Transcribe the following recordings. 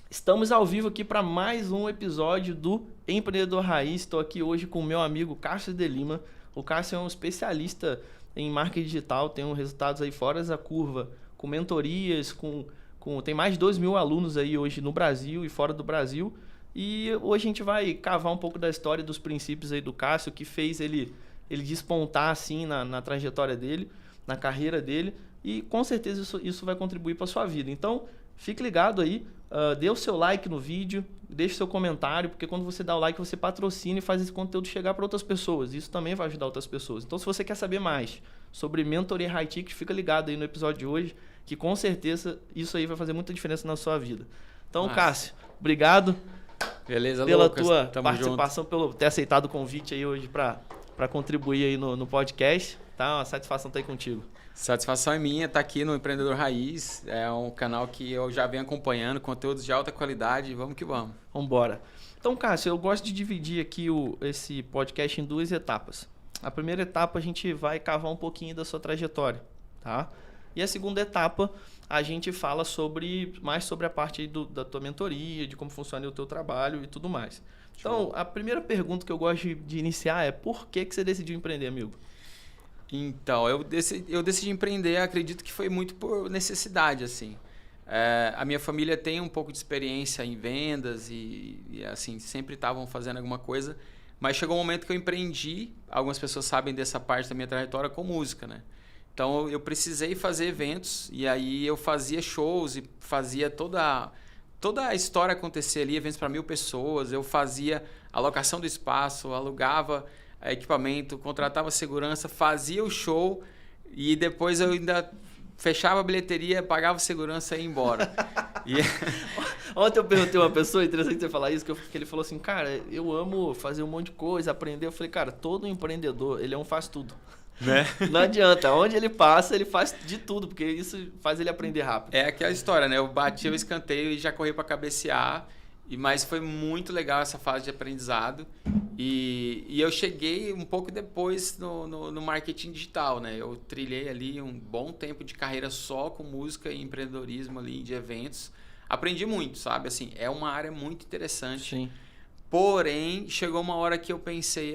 Estamos ao vivo aqui para mais um episódio do Empreendedor Raiz. Estou aqui hoje com o meu amigo Cássio de Lima. O Cássio é um especialista em marketing digital, tem resultados aí fora da curva, com mentorias, tem mais de 2.000 alunos aí hoje no Brasil e fora do Brasil. E hoje a gente vai cavar um pouco da história, dos princípios aí do Cássio, que fez ele despontar assim na trajetória dele, na carreira dele. E com certeza isso vai contribuir para a sua vida. Então, fique ligado aí. Dê o seu like no vídeo, deixe seu comentário, porque quando você dá o like, você patrocina e faz esse conteúdo chegar para outras pessoas. Isso também vai ajudar outras pessoas. Então, se você quer saber mais sobre mentoria high ticket, fica ligado aí no episódio de hoje, que com certeza isso aí vai fazer muita diferença na sua vida. Então, Cássio, obrigado. Beleza, pela Lucas, tua tamo participação, junto. pelo ter aceitado o convite aí hoje para contribuir aí no podcast. Tá? Uma satisfação estar aí contigo. Satisfação é minha estar aqui no Empreendedor Raiz. É um canal que eu já venho acompanhando, conteúdos de alta qualidade. Vamos que vamos. Vamos embora. Então, Cássio, eu gosto de dividir aqui esse podcast em duas etapas. A primeira etapa a gente vai cavar um pouquinho da sua trajetória, tá? E a segunda etapa a gente fala mais sobre a parte aí da tua mentoria, de como funciona o teu trabalho e tudo mais. Então, a primeira pergunta que eu gosto de iniciar é: por que você decidiu empreender, amigo? Então, eu decidi empreender, acredito que foi muito por necessidade, assim. A minha família tem um pouco de experiência em vendas e assim, sempre estavam fazendo alguma coisa, mas chegou um momento que eu empreendi. Algumas pessoas sabem dessa parte da minha trajetória com música, né? Então, eu precisei fazer eventos e aí eu fazia shows e fazia toda a história acontecer ali, eventos para 1.000 pessoas. Eu fazia alocação do espaço, alugava equipamento, contratava segurança, fazia o show e depois eu ainda fechava a bilheteria, pagava segurança e ia embora. Ontem eu perguntei a uma pessoa, interessante você falar isso, que ele falou assim: cara, eu amo fazer um monte de coisa, aprender. Eu falei: cara, todo empreendedor, ele é um faz tudo. Né? Não adianta, onde ele passa, ele faz de tudo, porque isso faz ele aprender rápido. É aquela história, né? Eu bati o escanteio e já corri para cabecear. Mas foi muito legal essa fase de aprendizado e eu cheguei um pouco depois no marketing digital, né? Eu trilhei ali um bom tempo de carreira só com música e empreendedorismo ali de eventos. Aprendi muito, sabe? Assim, é uma área muito interessante. Sim. Porém, chegou uma hora que eu pensei,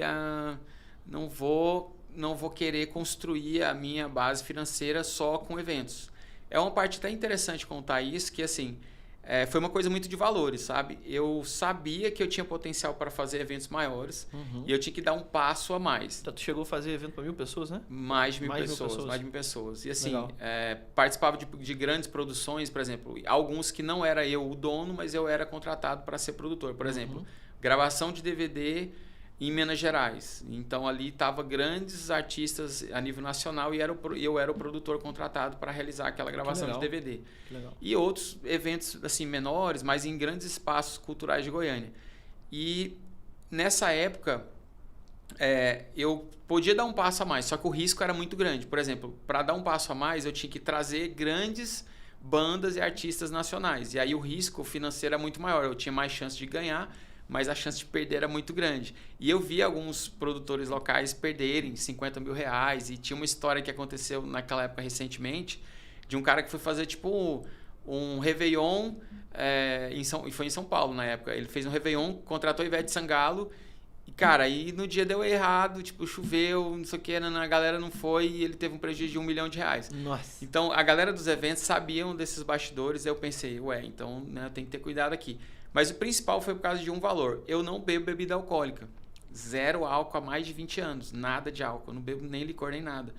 não vou querer construir a minha base financeira só com eventos. É uma parte até interessante contar isso, que assim... foi uma coisa muito de valores, sabe? Eu sabia que eu tinha potencial para fazer eventos maiores e eu tinha que dar um passo a mais. Então, tu chegou a fazer evento para 1.000 pessoas, né? Mais de 1.000 pessoas. Mais de 1.000 pessoas. E assim, participava de grandes produções, por exemplo, alguns que não era eu o dono, mas eu era contratado para ser produtor. Por exemplo, gravação de DVD em Minas Gerais. Então ali estavam grandes artistas a nível nacional e eu era o produtor contratado para realizar aquela gravação de DVD. E outros eventos assim menores, mas em grandes espaços culturais de Goiânia. E nessa época eu podia dar um passo a mais, só que o risco era muito grande. Por exemplo, para dar um passo a mais, eu tinha que trazer grandes bandas e artistas nacionais. E aí o risco financeiro era muito maior. Eu tinha mais chance de ganhar, mas a chance de perder era muito grande. E eu vi alguns produtores locais perderem 50 mil reais. E tinha uma história que aconteceu naquela época recentemente, de um cara que foi fazer tipo um Réveillon, e foi em São Paulo na época. Ele fez um Réveillon, contratou Ivete Sangalo, e cara, aí no dia deu errado, tipo, choveu, não sei o que, a galera não foi e ele teve um prejuízo de R$1 milhão. Nossa. Então, a galera dos eventos sabiam desses bastidores, eu pensei, então, né, eu tenho que ter cuidado aqui. Mas o principal foi por causa de um valor. Eu não bebo bebida alcoólica. 0 álcool há mais de 20 anos. Nada de álcool. Eu não bebo nem licor, nem nada.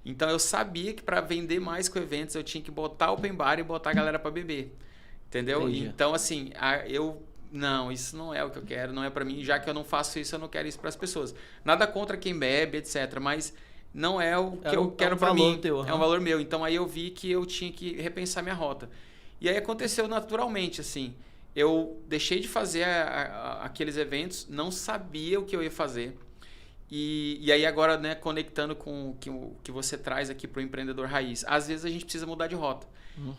Então, eu sabia que para vender mais com eventos, eu tinha que botar open bar e botar a galera para beber. Entendeu? Entendi. Então, assim, não, isso não é o que eu quero, não é para mim. Já que eu não faço isso, eu não quero isso para as pessoas. Nada contra quem bebe, etc. Mas não é o que eu quero para mim. É um valor meu. Então, aí eu vi que eu tinha que repensar minha rota. E aí aconteceu naturalmente, assim. Eu deixei de fazer aqueles eventos, não sabia o que eu ia fazer. E aí agora, né, conectando com o que você traz aqui para o empreendedor raiz, às vezes a gente precisa mudar de rota.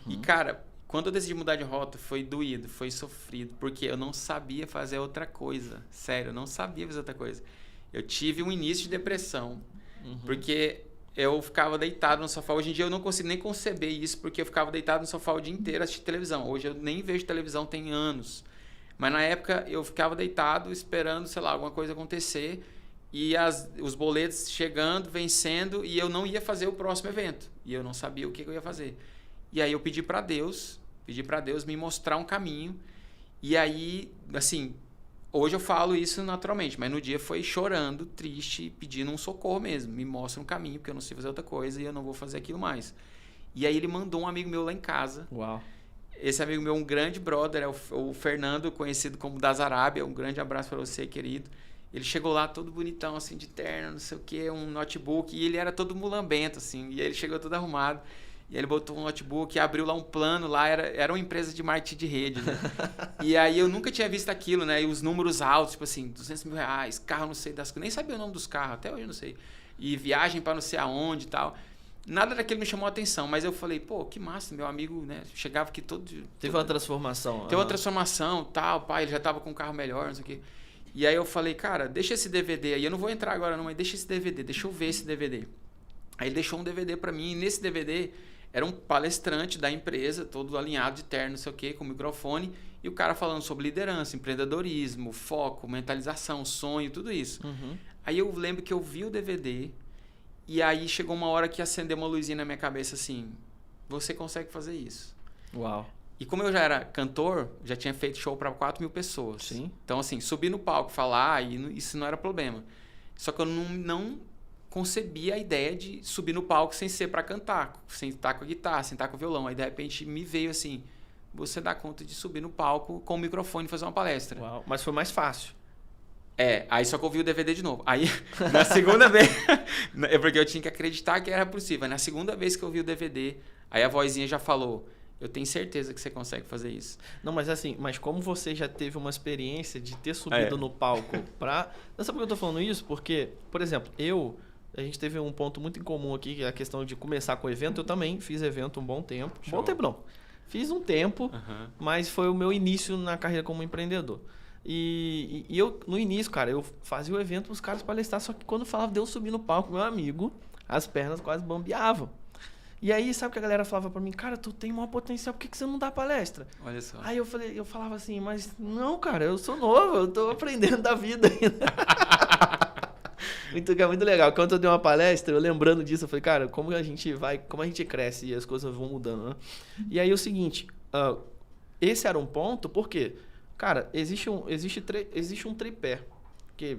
E cara, quando eu decidi mudar de rota, foi doído, foi sofrido, porque eu não sabia fazer outra coisa. Sério, eu não sabia fazer outra coisa. Eu tive um início de depressão, porque eu ficava deitado no sofá. Hoje em dia eu não consigo nem conceber isso, porque eu ficava deitado no sofá o dia inteiro assistindo televisão. Hoje eu nem vejo televisão tem anos. Mas na época eu ficava deitado esperando, sei lá, alguma coisa acontecer e os boletos chegando, vencendo, e eu não ia fazer o próximo evento. E eu não sabia o que eu ia fazer. E aí eu pedi para Deus me mostrar um caminho. E aí, assim, hoje eu falo isso naturalmente, mas no dia foi chorando, triste, pedindo um socorro mesmo. Me mostra um caminho, porque eu não sei fazer outra coisa e eu não vou fazer aquilo mais. E aí ele mandou um amigo meu lá em casa. Uau. Esse amigo meu, um grande brother, é o Fernando, conhecido como Das Arábia. Um grande abraço para você, querido. Ele chegou lá todo bonitão, assim, de terno, não sei o quê, um notebook. E ele era todo mulambento, assim. E aí ele chegou todo arrumado. E ele botou um notebook, abriu lá um plano. Lá era uma empresa de marketing de rede, né? E aí eu nunca tinha visto aquilo, né? E os números altos, tipo assim, 200 mil reais, carro não sei das coisas. Nem sabia o nome dos carros, até hoje eu não sei. E viagem para não sei aonde e tal. Nada daquilo me chamou a atenção, mas eu falei, pô, que massa, meu amigo, né? Chegava aqui Teve uma transformação. Teve uma transformação, tal, pai, ele já tava com um carro melhor, não sei o quê. E aí eu falei, cara, deixa esse DVD aí, eu não vou entrar agora não, mas deixa esse DVD, deixa eu ver esse DVD. Aí ele deixou um DVD pra mim, e nesse DVD era um palestrante da empresa, todo alinhado de terno, não sei o quê, com microfone, e o cara falando sobre liderança, empreendedorismo, foco, mentalização, sonho, tudo isso. Uhum. Aí eu lembro que eu vi o DVD. E aí chegou uma hora que acendeu uma luzinha na minha cabeça assim, você consegue fazer isso. Uau. E como eu já era cantor, já tinha feito show para 4.000 pessoas. Sim. Então assim, subir no palco, falar, isso não era problema. Só que eu não concebia a ideia de subir no palco sem ser para cantar, sem estar com a guitarra, sem estar com o violão. Aí de repente me veio assim, você dá conta de subir no palco com o microfone e fazer uma palestra. Uau. Mas foi mais fácil. Aí só que eu vi o DVD de novo. Aí, na segunda vez... É porque eu tinha que acreditar que era possível. Na segunda vez que eu vi o DVD, aí a vozinha já falou, eu tenho certeza que você consegue fazer isso. Não, mas assim, como você já teve uma experiência de ter subido no palco pra... Não sabe por que eu tô falando isso? Porque, por exemplo, a gente teve um ponto muito em comum aqui, que é a questão de começar com o evento. Eu também fiz evento um bom tempo. Show. Bom tempo não. Fiz um tempo, mas foi o meu início na carreira como empreendedor. E eu, no início, cara, eu fazia o evento para os caras palestrar, só que quando falava de eu subir no palco, meu amigo, as pernas quase bambeavam. E aí, sabe o que a galera falava para mim? Cara, tu tem maior potencial, por que você não dá palestra? Olha só. Aí eu falava assim, mas não, cara, eu sou novo, eu tô aprendendo da vida ainda. Muito legal. Quando eu dei uma palestra, eu lembrando disso, eu falei, cara, como a gente cresce e as coisas vão mudando, né? E aí o seguinte, esse era um ponto, por quê? Cara, existe um tripé, que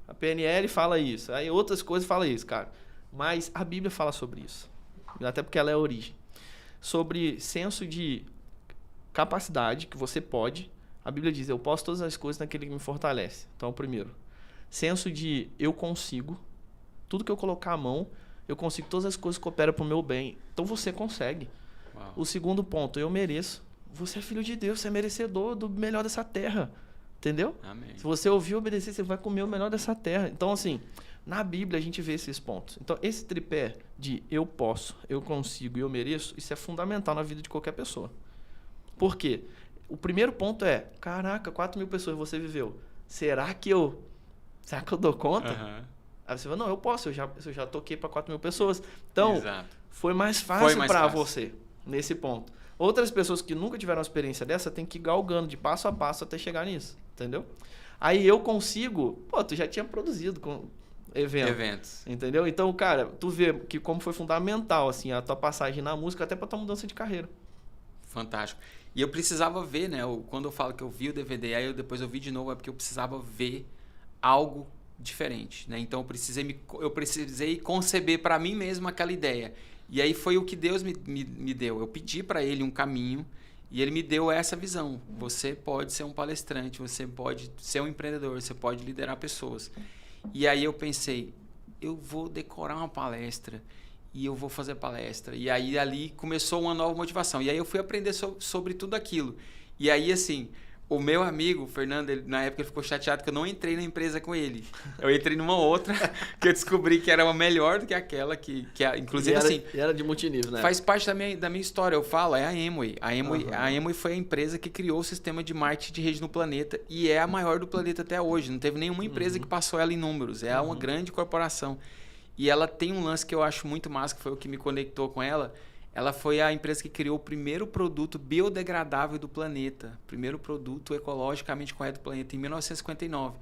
a PNL fala isso, aí outras coisas falam isso, cara. Mas a Bíblia fala sobre isso, até porque ela é a origem. Sobre senso de capacidade, que você pode. A Bíblia diz, eu posso todas as coisas naquele que me fortalece. Então, primeiro, senso de eu consigo, tudo que eu colocar a mão, eu consigo, todas as coisas cooperam para o meu bem. Então, você consegue. Uau. O segundo ponto, eu mereço. Você é filho de Deus, você é merecedor do melhor dessa terra. Entendeu? Amém. Se você ouvir e obedecer, você vai comer o melhor dessa terra. Então, assim, na Bíblia a gente vê esses pontos. Então, esse tripé de eu posso, eu consigo e eu mereço, isso é fundamental na vida de qualquer pessoa. Por quê? O primeiro ponto é, caraca, 4.000 pessoas você viveu. Será que eu dou conta? Uhum. Aí você fala, não, eu posso, eu já toquei para 4.000 pessoas. Então, exato, foi mais fácil para você nesse ponto. Outras pessoas que nunca tiveram uma experiência dessa têm que ir galgando de passo a passo até chegar nisso, entendeu? Aí eu consigo... Pô, tu já tinha produzido com eventos. Entendeu? Então, cara, tu vê que como foi fundamental, assim, a tua passagem na música até pra tua mudança de carreira. Fantástico. E eu precisava ver, né? Quando eu falo que eu vi o DVD, aí depois eu vi de novo, é porque eu precisava ver algo diferente, né? Então eu precisei conceber para mim mesmo aquela ideia. E aí foi o que Deus me deu. Eu pedi para Ele um caminho e Ele me deu essa visão. Você pode ser um palestrante, você pode ser um empreendedor, você pode liderar pessoas. E aí eu pensei, eu vou decorar uma palestra e eu vou fazer palestra. E aí ali começou uma nova motivação. E aí eu fui aprender sobre tudo aquilo. E aí assim... O meu amigo, o Fernando, na época ele ficou chateado que eu não entrei na empresa com ele. Eu entrei numa outra que eu descobri que era uma melhor do que aquela, que inclusive assim... era de multinível, né? Faz parte da minha história, eu falo, é a Amway. A Amway foi a empresa que criou o sistema de marketing de rede no planeta e é a maior do planeta até hoje. Não teve nenhuma empresa que passou ela em números. É uma grande corporação. E ela tem um lance que eu acho muito massa, que foi o que me conectou com ela. Ela foi a empresa que criou o primeiro produto biodegradável do planeta. Primeiro produto ecologicamente correto do planeta, em 1959.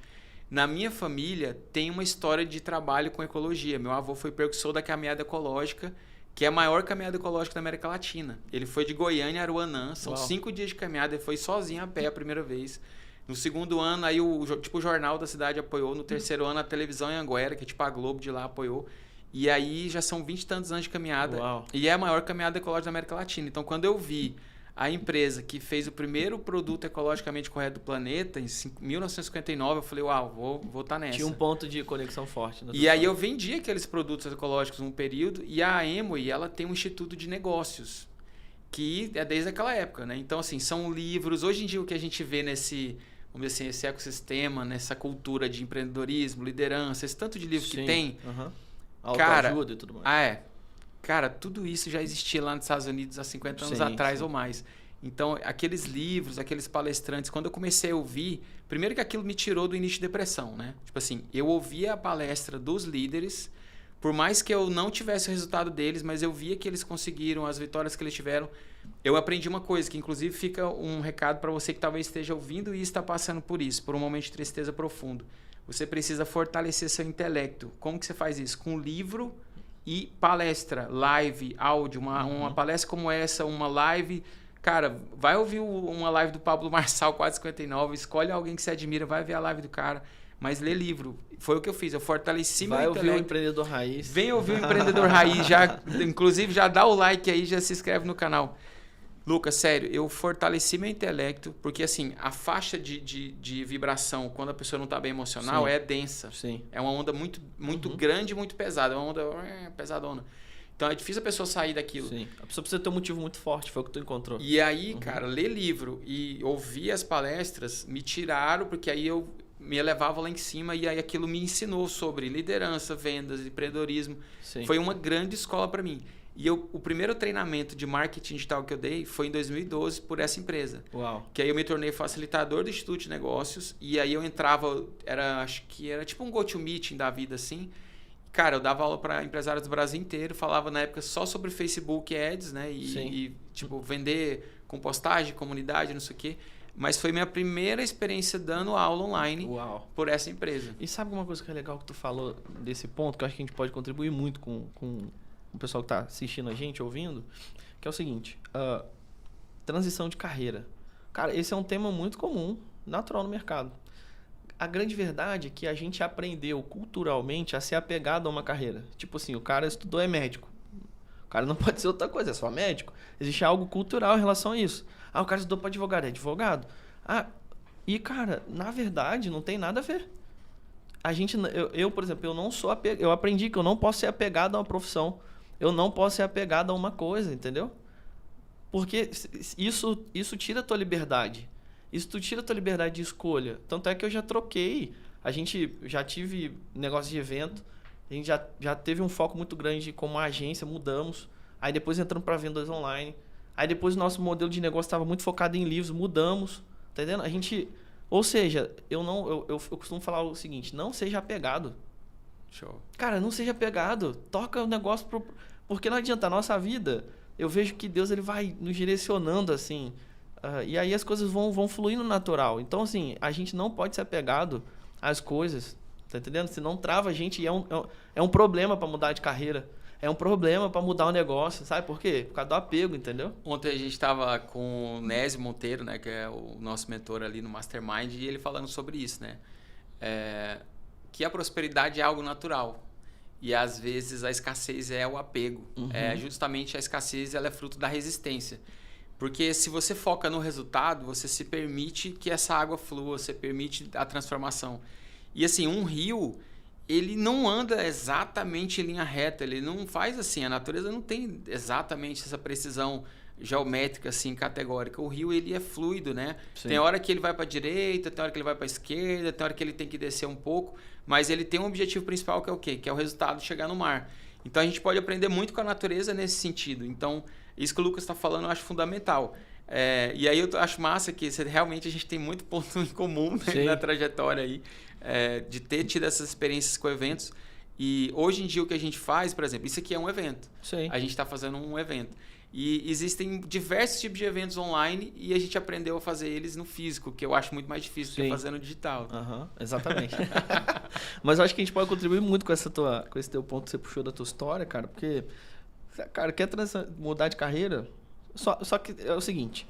Na minha família, tem uma história de trabalho com ecologia. Meu avô foi precursor da caminhada ecológica, que é a maior caminhada ecológica da América Latina. Ele foi de Goiânia a Aruanã, são 5 dias de caminhada, ele foi sozinho a pé a primeira vez. No segundo ano, aí o jornal da cidade apoiou. No terceiro ano, a televisão em Anguera, que é tipo a Globo de lá, apoiou. E aí já são 20 e tantos anos de caminhada. Uau. E é a maior caminhada ecológica da América Latina. Então, quando eu vi a empresa que fez o primeiro produto ecologicamente correto do planeta, em 1959, eu falei, uau, vou estar nessa. Tinha um ponto de conexão forte. E aí eu vendi aqueles produtos ecológicos num período, e a Amway, ela tem um instituto de negócios, que é desde aquela época, né? Então, assim, são livros. Hoje em dia, o que a gente vê nesse, vamos dizer assim, esse ecossistema, nessa cultura de empreendedorismo, liderança, esse tanto de livro que tem... Autoajuda e tudo mais. Cara, tudo isso já existia lá nos Estados Unidos há 50 anos atrás ou mais. Então, aqueles livros, aqueles palestrantes, quando eu comecei a ouvir... Primeiro que aquilo me tirou do início de depressão, né? Tipo assim, eu ouvia a palestra dos líderes, por mais que eu não tivesse o resultado deles, mas eu via que eles conseguiram, as vitórias que eles tiveram. Eu aprendi uma coisa, que inclusive fica um recado para você que talvez esteja ouvindo e está passando por isso, por um momento de tristeza profundo. Você precisa fortalecer seu intelecto. Como que você faz isso? Com livro e palestra, live, áudio. Uma palestra como essa, uma live... Cara, vai ouvir uma live do Pablo Marçal, 459, escolhe alguém que você admira, vai ver a live do cara, mas lê livro. Foi o que eu fiz, eu fortaleci meu intelecto. Vai ouvir o Empreendedor Raiz. Vem ouvir o Empreendedor Raiz, inclusive já dá o like aí, já se inscreve no canal. Lucas, sério, eu fortaleci meu intelecto, porque assim, a faixa de vibração, quando a pessoa não está bem emocional, é densa. Sim. É uma onda muito grande e muito pesada, é uma onda pesadona. Então é difícil a pessoa sair daquilo. Sim. A pessoa precisa ter um motivo muito forte, foi o que tu encontrou. E aí, cara, ler livro e ouvir as palestras me tiraram, porque aí eu me elevava lá em cima e aí aquilo me ensinou sobre liderança, vendas, empreendedorismo. Sim. Foi uma grande escola para mim. E o primeiro treinamento de marketing digital que eu dei foi em 2012 por essa empresa. Uau. Que aí eu me tornei facilitador do Instituto de Negócios e aí eu entrava, acho que era tipo um go-to-meeting da vida assim. Cara, eu dava aula para empresários do Brasil inteiro, falava na época só sobre Facebook Ads, né? E tipo, vender com postagem, comunidade, não sei o quê. Mas foi minha primeira experiência dando aula online por essa empresa. E sabe uma coisa que é legal que tu falou desse ponto, que eu acho que a gente pode contribuir muito com o pessoal que está assistindo a gente, ouvindo, que é o seguinte, transição de carreira. Cara, esse é um tema muito comum, natural no mercado. A grande verdade é que a gente aprendeu culturalmente a ser apegado a uma carreira. Tipo assim, o cara estudou, é médico. O cara não pode ser outra coisa, é só médico. Existe algo cultural em relação a isso. O cara estudou para advogado, é advogado. E cara, na verdade, não tem nada a ver. Eu por exemplo, eu não sou eu aprendi que eu não posso ser apegado a uma profissão. Eu não posso ser apegado a uma coisa, entendeu? Porque isso tira a tua liberdade. Isso tira a tua liberdade de escolha. Tanto é que eu já troquei. A gente já tive negócio de evento. A gente já teve um foco muito grande como agência, mudamos. Aí depois entramos para vendas online. Aí depois o nosso modelo de negócio estava muito focado em livros, mudamos. Tá entendendo? A gente... Ou seja, eu costumo falar o seguinte, não seja apegado. Show. Cara, não seja apegado. Toca o negócio... Porque não adianta, a nossa vida, eu vejo que Deus ele vai nos direcionando assim... e aí as coisas vão fluindo natural. Então, assim, a gente não pode ser apegado às coisas, tá entendendo? Senão trava a gente e é um problema para mudar de carreira. É um problema para mudar o negócio, sabe por quê? Por causa do apego, entendeu? Ontem a gente estava com o Nésio Monteiro, né, que é o nosso mentor ali no Mastermind, e ele falando sobre isso, né? Que a prosperidade é algo natural. E às vezes a escassez é o apego. Uhum. Justamente a escassez ela é fruto da resistência. Porque se você foca no resultado, você se permite que essa água flua, você permite a transformação. E assim, um rio, ele não anda exatamente em linha reta, ele não faz assim, a natureza não tem exatamente essa precisão geométrica assim, categórica. O rio, ele é fluido, né? Sim. Tem hora que ele vai para a direita, tem hora que ele vai para a esquerda, tem hora que ele tem que descer um pouco, mas ele tem um objetivo principal que é o quê? Que é o resultado de chegar no mar. Então a gente pode aprender muito com a natureza nesse sentido. Então, isso que o Lucas está falando eu acho fundamental. E aí eu acho massa que realmente a gente tem muito ponto em comum, né, na trajetória aí, de ter tido essas experiências com eventos. E hoje em dia o que a gente faz, por exemplo, isso aqui é um evento. Sim. A gente está fazendo um evento. E existem diversos tipos de eventos online e a gente aprendeu a fazer eles no físico, que eu acho muito mais difícil do que fazer no digital. Exatamente. Mas eu acho que a gente pode contribuir muito com esse teu ponto que você puxou da tua história, cara, porque, cara, quer mudar de carreira? Só que é o seguinte,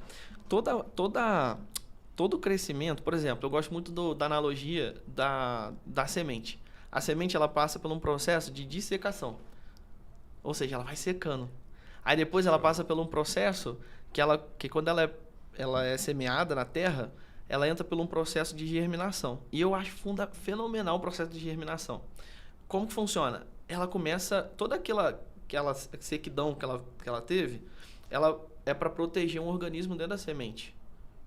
todo crescimento, por exemplo, eu gosto muito da analogia da semente. A semente, ela passa por um processo de dissecação. Ou seja, ela vai secando. Aí depois ela passa por um processo que quando ela é semeada na terra, ela entra por um processo de germinação. E eu acho fenomenal o processo de germinação. Como que funciona? Ela começa, toda aquela sequidão que ela teve, ela é para proteger um organismo dentro da semente,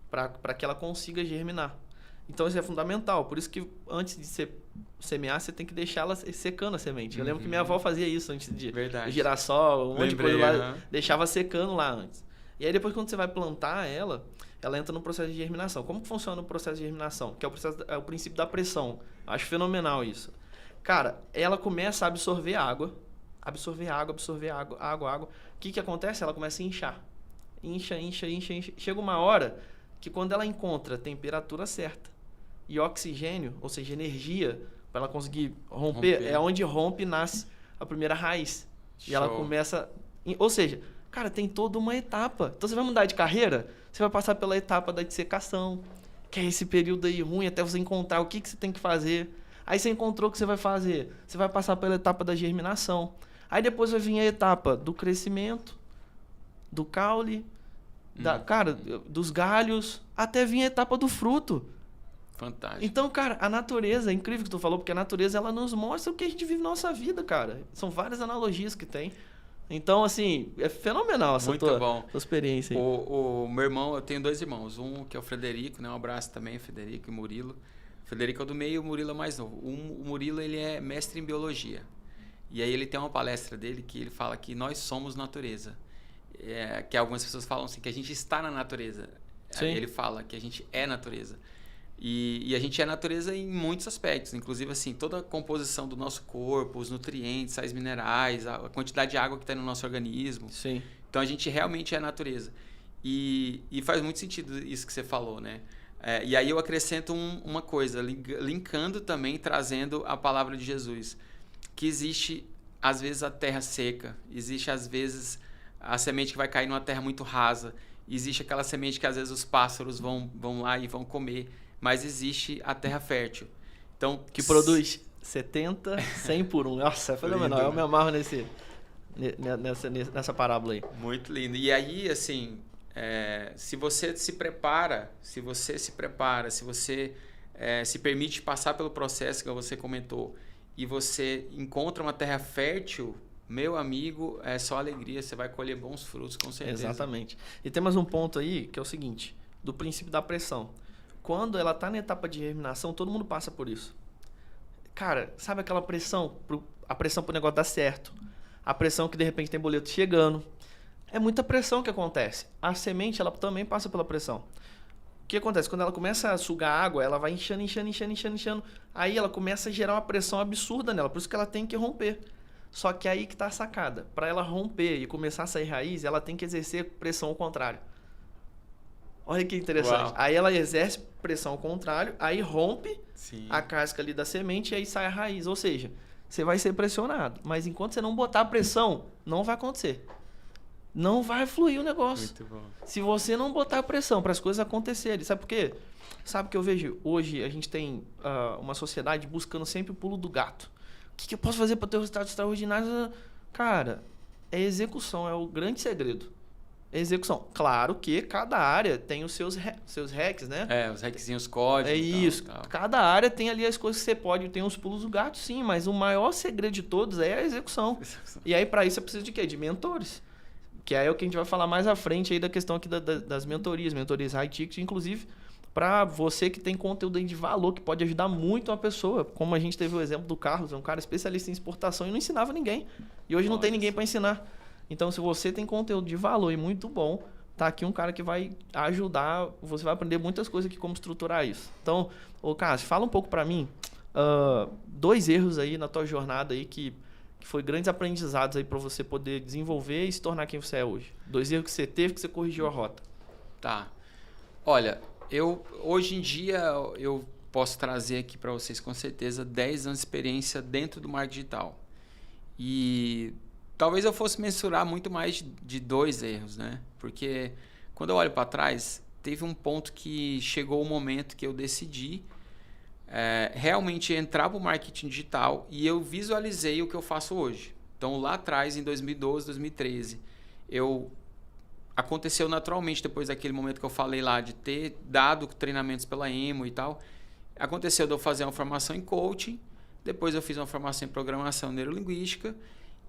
para que ela consiga germinar. Então isso é fundamental. Por isso que antes de semear, você tem que deixar ela secando a semente. Eu lembro que minha avó fazia isso antes de girassol, um monte de coisa lá, deixava secando lá antes. E aí depois quando você vai plantar ela entra no processo de germinação. Como que funciona o processo de germinação? Que é o princípio da pressão. Acho fenomenal isso. Cara, ela começa a absorver água. O que acontece? Ela começa a inchar. Incha. Chega uma hora que quando ela encontra a temperatura certa e oxigênio, ou seja, energia, para ela conseguir romper, é onde rompe e nasce a primeira raiz. E ela começa... Ou seja, cara, tem toda uma etapa. Então você vai mudar de carreira, você vai passar pela etapa da dissecação, que é esse período aí ruim até você encontrar o que você tem que fazer. Aí você encontrou o que você vai fazer, você vai passar pela etapa da germinação. Aí depois vai vir a etapa do crescimento, do caule, dos galhos, até vir a etapa do fruto. Fantástico. Então, cara, a natureza, é incrível que tu falou, porque a natureza, ela nos mostra o que a gente vive na nossa vida, cara. São várias analogias que tem. Então, assim, é fenomenal essa tua experiência aí. O meu irmão, eu tenho 2 irmãos. Um que é o Frederico, né? Um abraço também, Frederico e Murilo. O Frederico é o do meio e o Murilo é mais novo. O Murilo, ele é mestre em biologia. E aí ele tem uma palestra dele que ele fala que nós somos natureza. Que algumas pessoas falam assim, que a gente está na natureza. Ele fala que a gente é natureza. E a gente é natureza em muitos aspectos, inclusive assim, toda a composição do nosso corpo, os nutrientes, sais minerais, a quantidade de água que está no nosso organismo. Sim. Então a gente realmente é natureza. E faz muito sentido isso que você falou, né? E aí eu acrescento uma coisa, linkando também, trazendo a palavra de Jesus, que existe às vezes a terra seca, existe às vezes a semente que vai cair numa terra muito rasa, existe aquela semente que às vezes os pássaros vão lá e vão comer, mas existe a terra fértil. Então, que produz 70, 100 por 1. Nossa, é fenomenal. Eu me amarro nessa parábola aí. Muito lindo. E aí, assim, se você se prepara, se você se permite passar pelo processo que você comentou e você encontra uma terra fértil, meu amigo, é só alegria, você vai colher bons frutos, com certeza. Exatamente. E tem mais um ponto aí, que é o seguinte, do princípio da pressão. Quando ela está na etapa de germinação, todo mundo passa por isso. Cara, sabe aquela pressão? A pressão para o negócio dar certo. A pressão que de repente tem boleto chegando. É muita pressão que acontece. A semente, ela também passa pela pressão. O que acontece? Quando ela começa a sugar água, ela vai inchando. Aí ela começa a gerar uma pressão absurda nela. Por isso que ela tem que romper. Só que aí que está a sacada. Para ela romper e começar a sair raiz, ela tem que exercer pressão ao contrário. Olha que interessante. Uau. Aí ela exerce pressão ao contrário, aí rompe a casca ali da semente e aí sai a raiz. Ou seja, você vai ser pressionado. Mas enquanto você não botar pressão, não vai acontecer. Não vai fluir o negócio. Muito bom. Se você não botar pressão para as coisas acontecerem. Sabe por quê? Sabe o que eu vejo? Hoje a gente tem uma sociedade buscando sempre o pulo do gato. O que eu posso fazer para ter resultados extraordinários? Cara, é execução, é o grande segredo. Execução. Claro que cada área tem os seus hacks, né? Os hackzinhos, códigos. É isso. Tal. Cada área tem ali as coisas que você pode. Tem os pulos do gato, sim, mas o maior segredo de todos é a execução. E aí, para isso, você precisa de quê? De mentores. Que aí é o que a gente vai falar mais à frente aí da questão aqui das mentorias high ticket, inclusive para você que tem conteúdo aí de valor, que pode ajudar muito uma pessoa. Como a gente teve o exemplo do Carlos, é um cara especialista em exportação e não ensinava ninguém. E hoje não tem ninguém para ensinar. Então, se você tem conteúdo de valor e muito bom, tá aqui um cara que vai ajudar, você vai aprender muitas coisas aqui como estruturar isso. Então, Cássio, fala um pouco para mim, 2 erros aí na tua jornada aí que foi grandes aprendizados aí para você poder desenvolver e se tornar quem você é hoje. 2 erros que você teve, que você corrigiu a rota. Tá. Olha, hoje em dia eu posso trazer aqui para vocês com certeza 10 anos de experiência dentro do marketing digital. E talvez eu fosse mensurar muito mais de 2 erros, né? Porque quando eu olho para trás, teve um ponto que chegou o momento que eu decidi realmente entrar para o marketing digital e eu visualizei o que eu faço hoje. Então, lá atrás, em 2012, 2013, aconteceu naturalmente, depois daquele momento que eu falei lá, de ter dado treinamentos pela Emo e tal, aconteceu de eu fazer uma formação em coaching, depois eu fiz uma formação em programação neurolinguística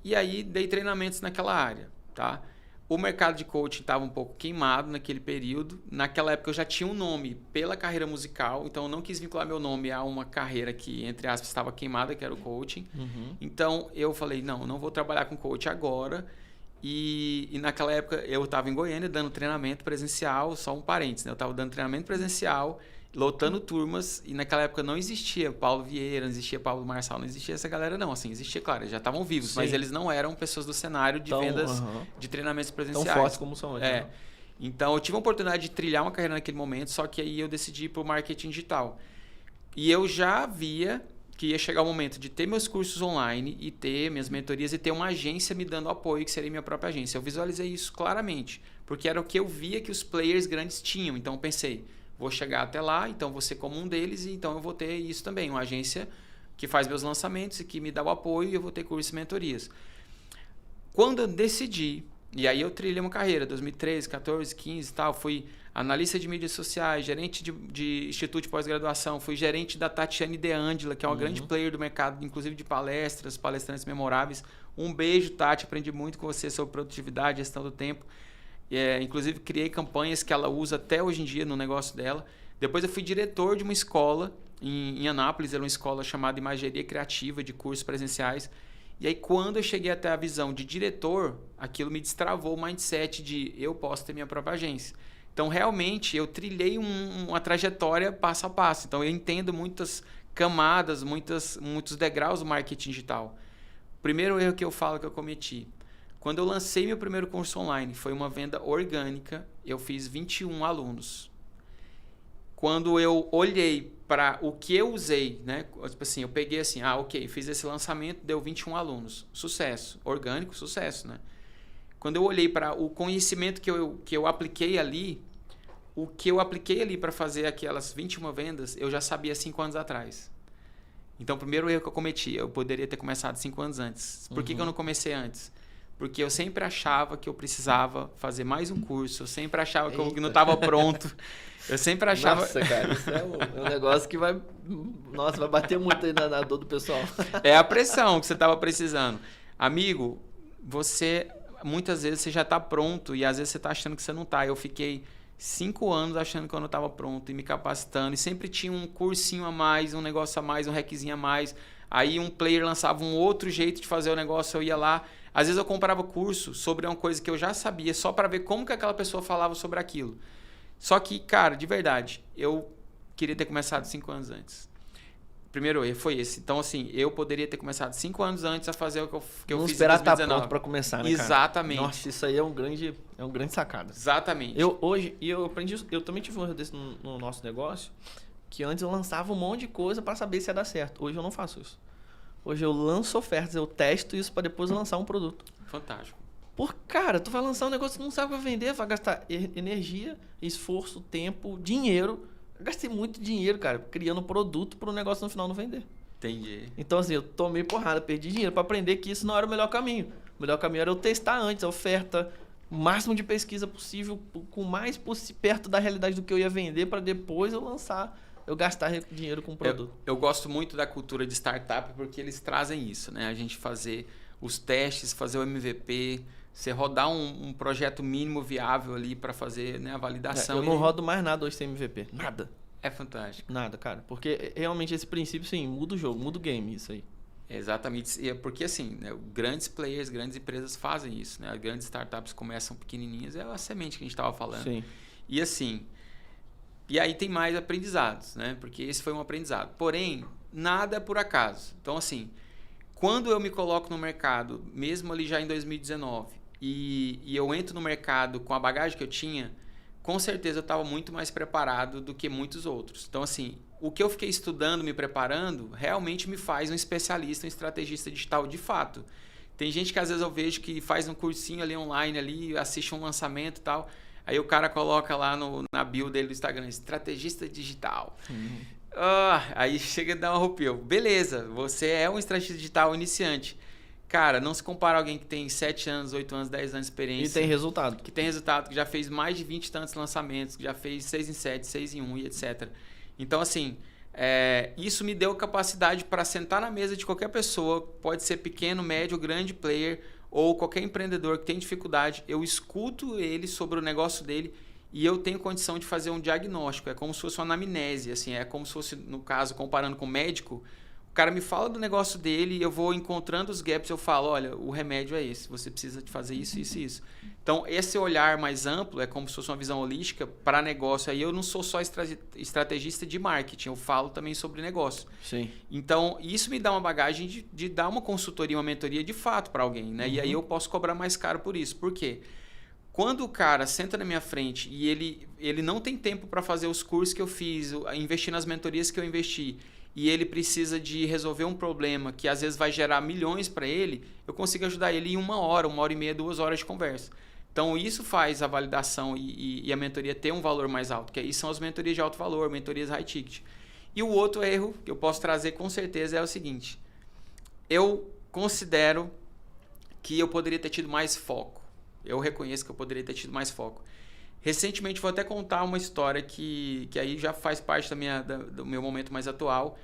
e aí dei treinamentos naquela área, tá? O mercado de coaching estava um pouco queimado naquele período. Naquela época eu já tinha um nome pela carreira musical, então eu não quis vincular meu nome a uma carreira que, entre aspas, estava queimada, que era o coaching. Uhum. Então eu falei, não vou trabalhar com coaching agora. E naquela época eu estava em Goiânia dando treinamento presencial, só um parênteses, né? Eu estava dando treinamento presencial, lotando turmas, e naquela época não existia Paulo Vieira, não existia Paulo Marçal, não existia essa galera não, assim, existia, claro, eles já estavam vivos, mas eles não eram pessoas do cenário de vendas de treinamentos presenciais. Tão fortes como são hoje. Então eu tive a oportunidade de trilhar uma carreira naquele momento, só que aí eu decidi ir para o marketing digital. E eu já via que ia chegar o momento de ter meus cursos online e ter minhas mentorias e ter uma agência me dando apoio, que seria minha própria agência. Eu visualizei isso claramente, porque era o que eu via que os players grandes tinham. Então eu pensei, vou chegar até lá, então vou ser como um deles e então eu vou ter isso também, uma agência que faz meus lançamentos e que me dá o apoio e eu vou ter cursos e mentorias. Quando eu decidi, e aí eu trilhei uma carreira, 2013, 14, 15 e tal, fui analista de mídias sociais, gerente de instituto de pós-graduação, fui gerente da Tatiane De Angela, que é uma grande player do mercado, inclusive de palestras, palestrantes memoráveis. Um beijo, Tati, aprendi muito com você sobre produtividade, gestão do tempo. Inclusive criei campanhas que ela usa até hoje em dia no negócio dela. Depois eu fui diretor de uma escola em Anápolis, era uma escola chamada Imageria Criativa, de cursos presenciais. E aí quando eu cheguei até a visão de diretor, aquilo me destravou o mindset de eu posso ter minha própria agência. Então realmente eu trilhei uma trajetória passo a passo. Então eu entendo muitas camadas, muitos degraus do marketing digital. O primeiro erro que eu falo que eu cometi, quando eu lancei meu primeiro curso online, foi uma venda orgânica, eu fiz 21 alunos. Quando eu olhei para o que eu usei, né? Tipo assim, eu peguei assim, ok, fiz esse lançamento, deu 21 alunos. Sucesso. Orgânico, sucesso, né? Quando eu olhei para o conhecimento que eu apliquei ali, o que eu apliquei ali para fazer aquelas 21 vendas, eu já sabia 5 anos atrás. Então, o primeiro erro que eu cometi, eu poderia ter começado 5 anos antes. Por que eu não comecei antes? Porque eu sempre achava que eu precisava fazer mais um curso, eu sempre achava que eu não estava pronto. Eu sempre achava... Nossa, cara, isso é um negócio que vai... Nossa, vai bater muito aí na dor do pessoal. É a pressão que você estava precisando. Amigo, muitas vezes você já está pronto e às vezes você está achando que você não está. Eu fiquei 5 anos achando que eu não estava pronto e me capacitando. E sempre tinha um cursinho a mais, um negócio a mais, um hackzinho a mais. Aí um player lançava um outro jeito de fazer o negócio, eu ia lá. Às vezes eu comprava curso sobre uma coisa que eu já sabia, só para ver como que aquela pessoa falava sobre aquilo. Só que, cara, de verdade, eu queria ter começado 5 anos antes. Primeiro erro foi esse. Então, assim, eu poderia ter começado 5 anos antes a fazer o que eu fiz em 2019. Não esperar estar pronto para começar, né, cara? Exatamente. Nossa, isso aí é um grande sacada. Exatamente. Eu aprendi isso, eu também tive um erro desse no nosso negócio, que antes eu lançava um monte de coisa para saber se ia dar certo. Hoje eu não faço isso. Hoje eu lanço ofertas, eu testo isso para depois lançar um produto. Fantástico. Cara, tu vai lançar um negócio que não sabe o que vai vender, vai gastar energia, esforço, tempo, dinheiro. Eu gastei muito dinheiro, cara, criando produto para o negócio no final não vender. Entendi. Então, assim, eu tomei porrada, perdi dinheiro para aprender que isso não era o melhor caminho. O melhor caminho era eu testar antes a oferta, o máximo de pesquisa possível, com mais perto da realidade do que eu ia vender, para depois eu lançar. Eu gastar dinheiro com o produto. Eu gosto muito da cultura de startup porque eles trazem isso, né? A gente fazer os testes, fazer o MVP, você rodar um projeto mínimo viável ali para fazer, né, a validação. Eu não rodo mais nada hoje sem MVP. Nada. É fantástico. Nada, cara. Porque realmente esse princípio, sim, muda o jogo, muda o game, isso aí. Exatamente. E é porque, assim, né, grandes players, grandes empresas fazem isso, né? As grandes startups começam pequenininhas, é a semente que a gente estava falando. Sim. E assim... E aí tem mais aprendizados, né? Porque esse foi um aprendizado. Porém, nada é por acaso. Então, assim, quando eu me coloco no mercado, mesmo ali já em 2019, e eu entro no mercado com a bagagem que eu tinha, com certeza eu estava muito mais preparado do que muitos outros. Então, assim, o que eu fiquei estudando, me preparando, realmente me faz um especialista, um estrategista digital de fato. Tem gente que às vezes eu vejo que faz um cursinho ali online, ali, assiste um lançamento e tal, aí o cara coloca lá na bio dele do Instagram, estrategista digital. Aí chega a dar um arrepio. Beleza, você é um estrategista digital iniciante. Cara, não se compara a alguém que tem 7 anos, 8 anos, 10 anos de experiência. E tem resultado. Que tem resultado, que já fez mais de 20 e tantos lançamentos, que já fez 6 em 7, 6 em 1 e etc. Então, assim, isso me deu capacidade para sentar na mesa de qualquer pessoa, pode ser pequeno, médio, grande player, ou qualquer empreendedor que tem dificuldade, eu escuto ele sobre o negócio dele e eu tenho condição de fazer um diagnóstico. É como se fosse uma anamnese, assim, é como se fosse, no caso, comparando com o médico, o cara me fala do negócio dele, eu vou encontrando os gaps, eu falo, olha, o remédio é esse, você precisa de fazer isso, isso e isso. Então, esse olhar mais amplo é como se fosse uma visão holística para negócio. Aí eu não sou só estrategista de marketing, eu falo também sobre negócio. Sim. Então, isso me dá uma bagagem de dar uma consultoria, uma mentoria de fato para alguém, né? E aí eu posso cobrar mais caro por isso. Por quê? Quando o cara senta na minha frente e ele não tem tempo para fazer os cursos que eu fiz, investir nas mentorias que eu investi, e ele precisa de resolver um problema que às vezes vai gerar milhões para ele, eu consigo ajudar ele em 1 hora, 1h30, 2 horas de conversa. Então, isso faz a validação e a mentoria ter um valor mais alto, que aí são as mentorias de alto valor, mentorias high ticket. E o outro erro que eu posso trazer com certeza é o seguinte: eu considero que eu poderia ter tido mais foco. Eu reconheço que eu poderia ter tido mais foco. Recentemente, vou até contar uma história que aí já faz parte do meu momento mais atual.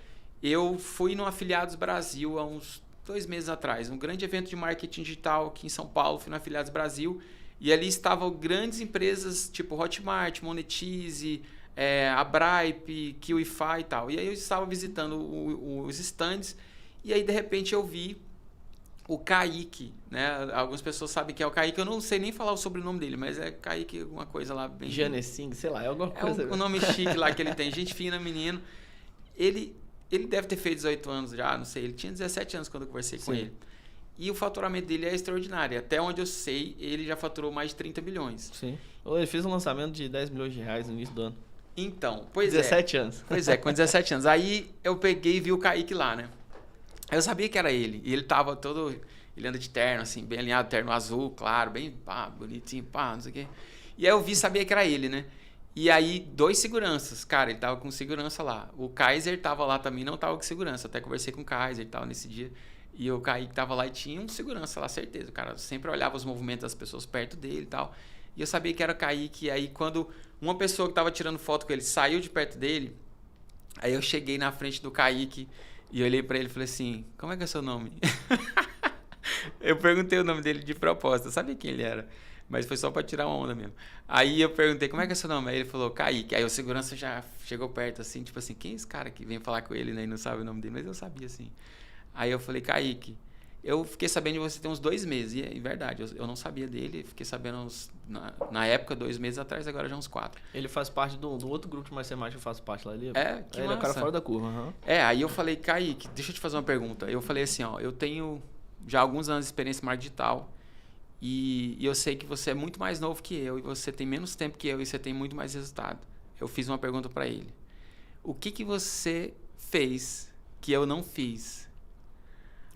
Eu fui no Afiliados Brasil há uns 2 meses atrás, um grande evento de marketing digital aqui em São Paulo. Fui no Afiliados Brasil e ali estavam grandes empresas tipo Hotmart, Monetize, a Bripe, Kiwify e tal. E aí eu estava visitando os stands e aí de repente eu vi o Kaique, né? Algumas pessoas sabem que é o Kaique, eu não sei nem falar o sobrenome dele, mas é Kaique alguma coisa lá bem... Janesing, sei lá, é alguma coisa. É o nome chique lá que ele tem, gente fina, menino. Ele deve ter feito 18 anos já, não sei, ele tinha 17 anos quando eu conversei com ele. E o faturamento dele é extraordinário, até onde eu sei, ele já faturou mais de 30 bilhões. Sim. Ele fez um lançamento de 10 milhões de reais no início do ano. Então, pois 17 anos. Pois é, com 17 anos. Aí eu peguei e vi o Kaique lá, né? Eu sabia que era ele. E ele tava todo... Ele anda de terno, assim, bem alinhado, terno azul, claro, bem bonitinho, não sei o quê. E aí eu sabia que era ele, né? E aí, 2 seguranças. Cara, ele tava com segurança lá. O Kaiser tava lá também, não tava com segurança. Até conversei com o Kaiser e tal nesse dia. E o Kaique tava lá e tinha um segurança lá, certeza. O cara sempre olhava os movimentos das pessoas perto dele e tal. E eu sabia que era o Kaique. E aí, quando uma pessoa que tava tirando foto com ele saiu de perto dele, aí eu cheguei na frente do Kaique e olhei pra ele e falei assim, como é que é seu nome? Eu perguntei o nome dele de propósito, eu sabia quem ele era, mas foi só pra tirar uma onda mesmo. Aí eu perguntei, como é que é seu nome? Aí ele falou, Kaique. Aí o segurança já chegou perto, assim, tipo assim, quem é esse cara que vem falar com ele, né, e não sabe o nome dele? Mas eu sabia, assim. Aí eu falei, Kaique, eu fiquei sabendo de você tem uns 2 meses, e é verdade, eu não sabia dele, fiquei sabendo na época, 2 meses atrás, agora já uns 4. Ele faz parte do outro grupo de matemática, eu faço parte lá ali. Que ele massa. É o cara fora da curva. Aí eu falei, Kaique, deixa eu te fazer uma pergunta. Eu falei assim, ó, eu tenho já alguns anos de experiência em marketing digital e eu sei que você é muito mais novo que eu e você tem menos tempo que eu e você tem muito mais resultado. Eu fiz uma pergunta para ele. O que você fez que eu não fiz?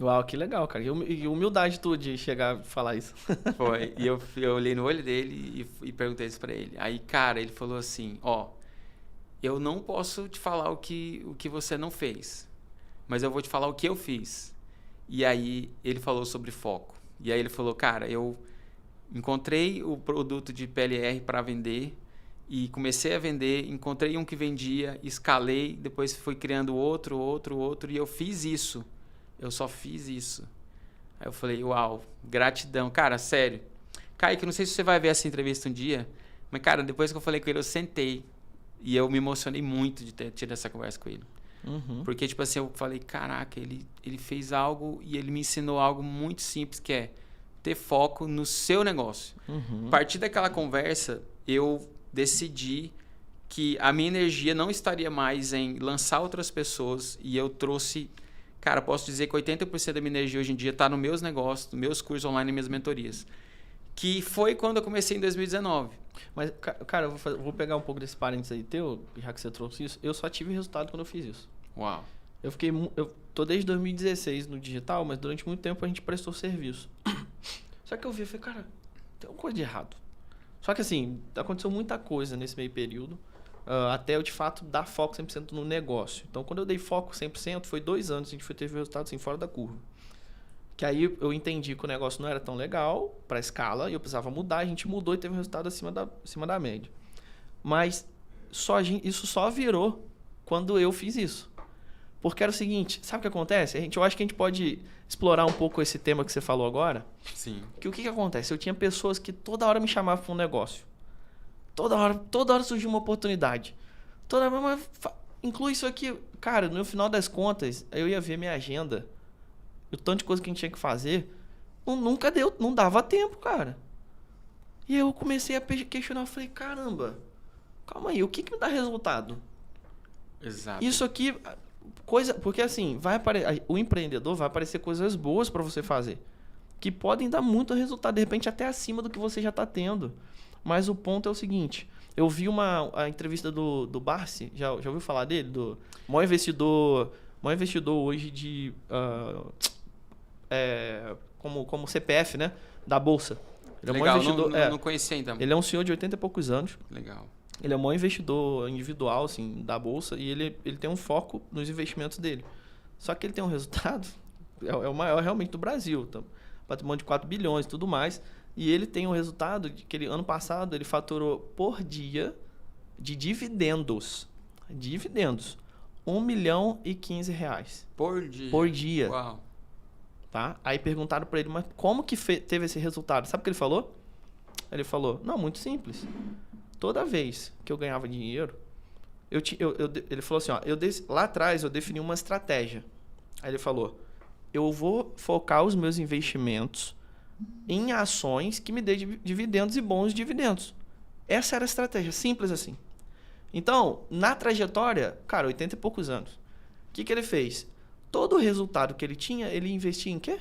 Uau, que legal, cara. E humildade tu de chegar a falar isso. Foi. E eu olhei no olho dele e perguntei isso pra ele. Aí, cara, ele falou assim, eu não posso te falar o que você não fez, mas eu vou te falar o que eu fiz. E aí, ele falou sobre foco. E aí, ele falou, cara, eu encontrei o produto de PLR para vender e comecei a vender, encontrei um que vendia, escalei, depois fui criando outro, e eu fiz isso. Eu só fiz isso. Aí eu falei, uau, gratidão. Cara, sério. Kaique, não sei se você vai ver essa entrevista um dia, mas, cara, depois que eu falei com ele, eu sentei. E eu me emocionei muito de ter tido essa conversa com ele. Porque, tipo assim, eu falei, caraca, ele fez algo e ele me ensinou algo muito simples, que é ter foco no seu negócio. A partir daquela conversa, eu decidi que a minha energia não estaria mais em lançar outras pessoas e eu trouxe... Cara, posso dizer que 80% da minha energia hoje em dia está nos meus negócios, nos meus cursos online e minhas mentorias. Que foi quando eu comecei em 2019. Mas, cara, eu vou pegar um pouco desse parênteses aí teu, já que você trouxe isso. Eu só tive resultado quando eu fiz isso. Uau. Eu tô desde 2016 no digital, mas durante muito tempo a gente prestou serviço. Só que eu vi e falei, cara, tem alguma coisa de errado. Só que assim, aconteceu muita coisa nesse meio período. Até eu, de fato, dar foco 100% no negócio. Então, quando eu dei foco 100%, foi 2 anos. A gente teve resultado assim, fora da curva. Que aí eu entendi que o negócio não era tão legal para a escala e eu precisava mudar. A gente mudou e teve um resultado acima da média. Mas isso só virou quando eu fiz isso. Porque era o seguinte, sabe o que acontece? Eu acho que a gente pode explorar um pouco esse tema que você falou agora. Sim. Que o que acontece? Eu tinha pessoas que toda hora me chamavam para um negócio. Toda hora surgiu uma oportunidade. Inclui isso aqui. Cara, no final das contas, eu ia ver minha agenda. O tanto de coisa que a gente tinha que fazer. Não dava tempo, cara. E eu comecei a questionar. Eu falei, caramba, calma aí, o que me dá resultado? Exato. Isso aqui, porque assim, o empreendedor vai aparecer coisas boas para você fazer. Que podem dar muito resultado, de repente até acima do que você já está tendo. Mas o ponto é o seguinte, eu vi a entrevista do Barsi, já ouviu falar dele? Do maior investidor hoje de como CPF, né? Da Bolsa. Ele legal, é um investidor, não conheci ainda. Ele é um senhor de 80 e poucos anos. Legal. Ele é o maior investidor individual assim, da Bolsa e ele tem um foco nos investimentos dele. Só que ele tem um resultado, é o maior realmente do Brasil. Então, patrimônio de 4 bilhões e tudo mais. E ele tem um resultado de que ano passado ele faturou por dia de dividendos. 1 milhão e 15 reais. Por dia? Por dia. Uau. Tá? Aí perguntaram para ele, mas como que teve esse resultado? Sabe o que ele falou? Ele falou, não, muito simples. Toda vez que eu ganhava dinheiro, ele falou assim, ó, lá atrás eu defini uma estratégia. Aí ele falou, eu vou focar os meus investimentos em ações que me dê dividendos e bons dividendos. Essa era a estratégia, simples assim. Então, na trajetória, cara, 80 e poucos anos, o que ele fez? Todo o resultado que ele tinha, ele investia em quê?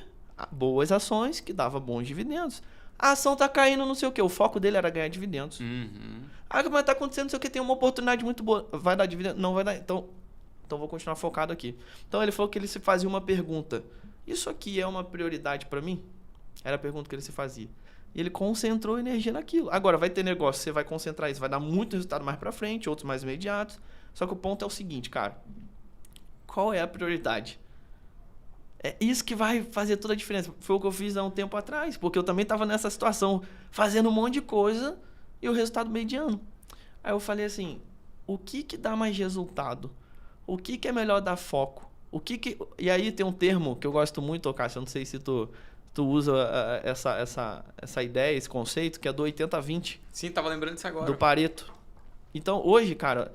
Boas ações que davam bons dividendos. A ação tá caindo, não sei o quê. O foco dele era ganhar dividendos. Uhum. Mas tá acontecendo, não sei o quê, tem uma oportunidade muito boa. Vai dar dividendo? Não vai dar. Então vou continuar focado aqui. Então ele falou que ele se fazia uma pergunta. Isso aqui é uma prioridade para mim? Era a pergunta que ele se fazia. E ele concentrou energia naquilo. Agora, vai ter negócio, você vai concentrar isso, vai dar muito resultado mais para frente, outros mais imediatos. Só que o ponto é o seguinte, cara. Qual é a prioridade? É isso que vai fazer toda a diferença. Foi o que eu fiz há um tempo atrás, porque eu também estava nessa situação, fazendo um monte de coisa e o resultado mediano. Aí eu falei assim, o que dá mais resultado? O que é melhor dar foco? E aí tem um termo que eu gosto muito, Cássio, eu não sei se tu usa essa ideia, esse conceito, que é do 80-20. Sim, tava lembrando disso agora. Do Pareto. Então, hoje, cara,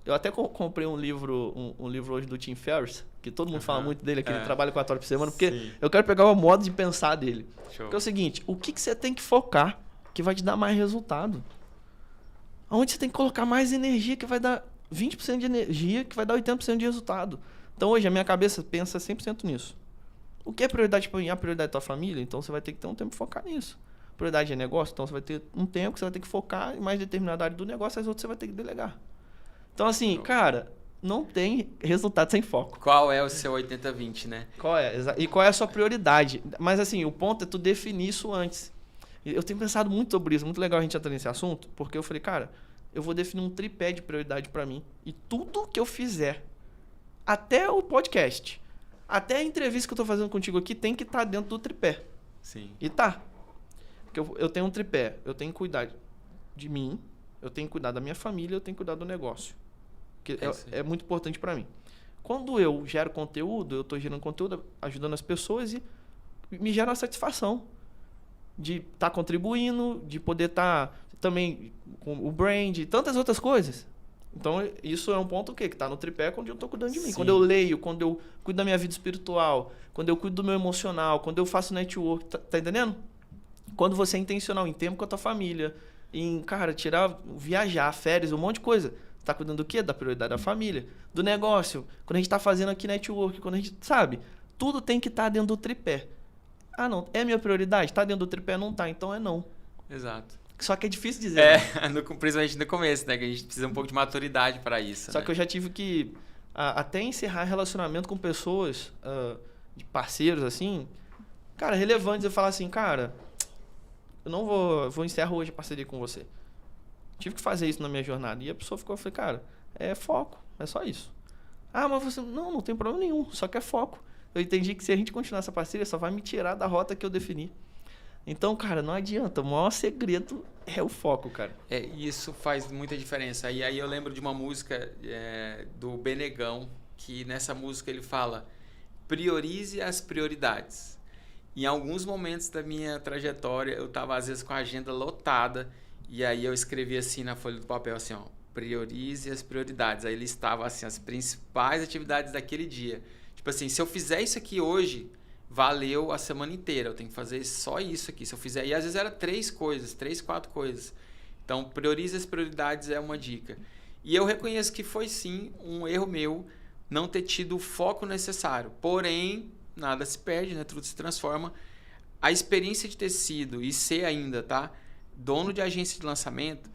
eu até comprei um livro hoje do Tim Ferriss, que todo mundo fala muito dele, que ele trabalha 4 horas por semana, porque sim, eu quero pegar o modo de pensar dele. Show. Porque é o seguinte, o que você tem que focar que vai te dar mais resultado? Onde você tem que colocar mais energia que vai dar 20% de energia, que vai dar 80% de resultado. Então, hoje, a minha cabeça pensa 100% nisso. O que é prioridade para mim? A prioridade da tua família? Então, você vai ter que ter um tempo para focar nisso. Prioridade é negócio? Então, você vai ter um tempo que você vai ter que focar em mais determinada área do negócio, as outras você vai ter que delegar. Então, assim, cara, não tem resultado sem foco. Qual é o seu 80-20, né? E qual é a sua prioridade? Mas, assim, o ponto é tu definir isso antes. Eu tenho pensado muito sobre isso. Muito legal a gente entrar nesse assunto, porque eu falei, cara, eu vou definir um tripé de prioridade para mim. E tudo que eu fizer, até o podcast, até a entrevista que eu tô fazendo contigo aqui, tem que estar dentro do tripé. Sim. E tá. Porque eu tenho um tripé. Eu tenho que cuidar de mim, eu tenho que cuidar da minha família, eu tenho que cuidar do negócio. Que é muito importante para mim. Quando eu gero conteúdo, eu tô gerando conteúdo, ajudando as pessoas e me gera uma satisfação de estar contribuindo, de poder estar também com o brand e tantas outras coisas. Então, isso é um ponto que está no tripé quando eu estou cuidando de mim. Sim. Quando eu leio, quando eu cuido da minha vida espiritual, quando eu cuido do meu emocional, quando eu faço network, tá entendendo? Quando você é intencional em tempo com a tua família, em, cara, viajar, férias, um monte de coisa. Tá cuidando do quê? Da prioridade da família, do negócio. Quando a gente tá fazendo aqui network, quando a gente, sabe? Tudo tem que estar dentro do tripé. Ah, não, é minha prioridade? Tá dentro do tripé? Não tá, então é não. Exato. Só que é difícil dizer. Né? Principalmente no começo, né? Que a gente precisa um pouco de maturidade para isso. Só que eu já tive que até encerrar relacionamento com pessoas, de parceiros, assim, cara, relevantes. Eu falar assim, cara, eu não vou encerrar hoje a parceria com você. Tive que fazer isso na minha jornada. E a pessoa ficou, eu falei, cara, é foco, é só isso. Ah, mas você... Não tem problema nenhum, só que é foco. Eu entendi que se a gente continuar essa parceria, só vai me tirar da rota que eu defini. Então, cara, não adianta. O maior segredo é o foco, cara. Isso faz muita diferença. E aí eu lembro de uma música do Benegão, que nessa música ele fala: priorize as prioridades. Em alguns momentos da minha trajetória, eu estava às vezes com a agenda lotada, e aí eu escrevi assim na folha do papel, assim, ó, priorize as prioridades. Aí ele estava assim, as principais atividades daquele dia. Tipo assim, se eu fizer isso aqui hoje, valeu a semana inteira. Eu tenho que fazer só isso aqui. Se eu fizer... E às vezes era 3, 4 coisas. Então, priorize as prioridades é uma dica. E eu reconheço que foi sim um erro meu não ter tido o foco necessário. Porém, nada se perde, né? Tudo se transforma. A experiência de ter sido e ser ainda, tá? Dono de agência de lançamento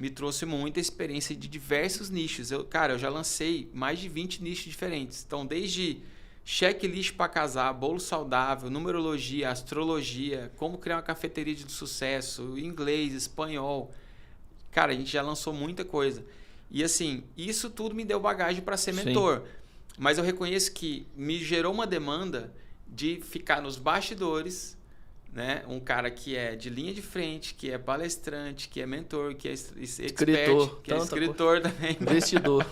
me trouxe muita experiência de diversos nichos. Eu já lancei mais de 20 nichos diferentes. Então, desde checklist para casar, bolo saudável, numerologia, astrologia, como criar uma cafeteria de sucesso, inglês, espanhol. Cara, a gente já lançou muita coisa. E assim, isso tudo me deu bagagem para ser mentor. Sim. Mas eu reconheço que me gerou uma demanda de ficar nos bastidores, né? Um cara que é de linha de frente, que é palestrante, que é mentor, que é escritor, que é escritor também. Investidor.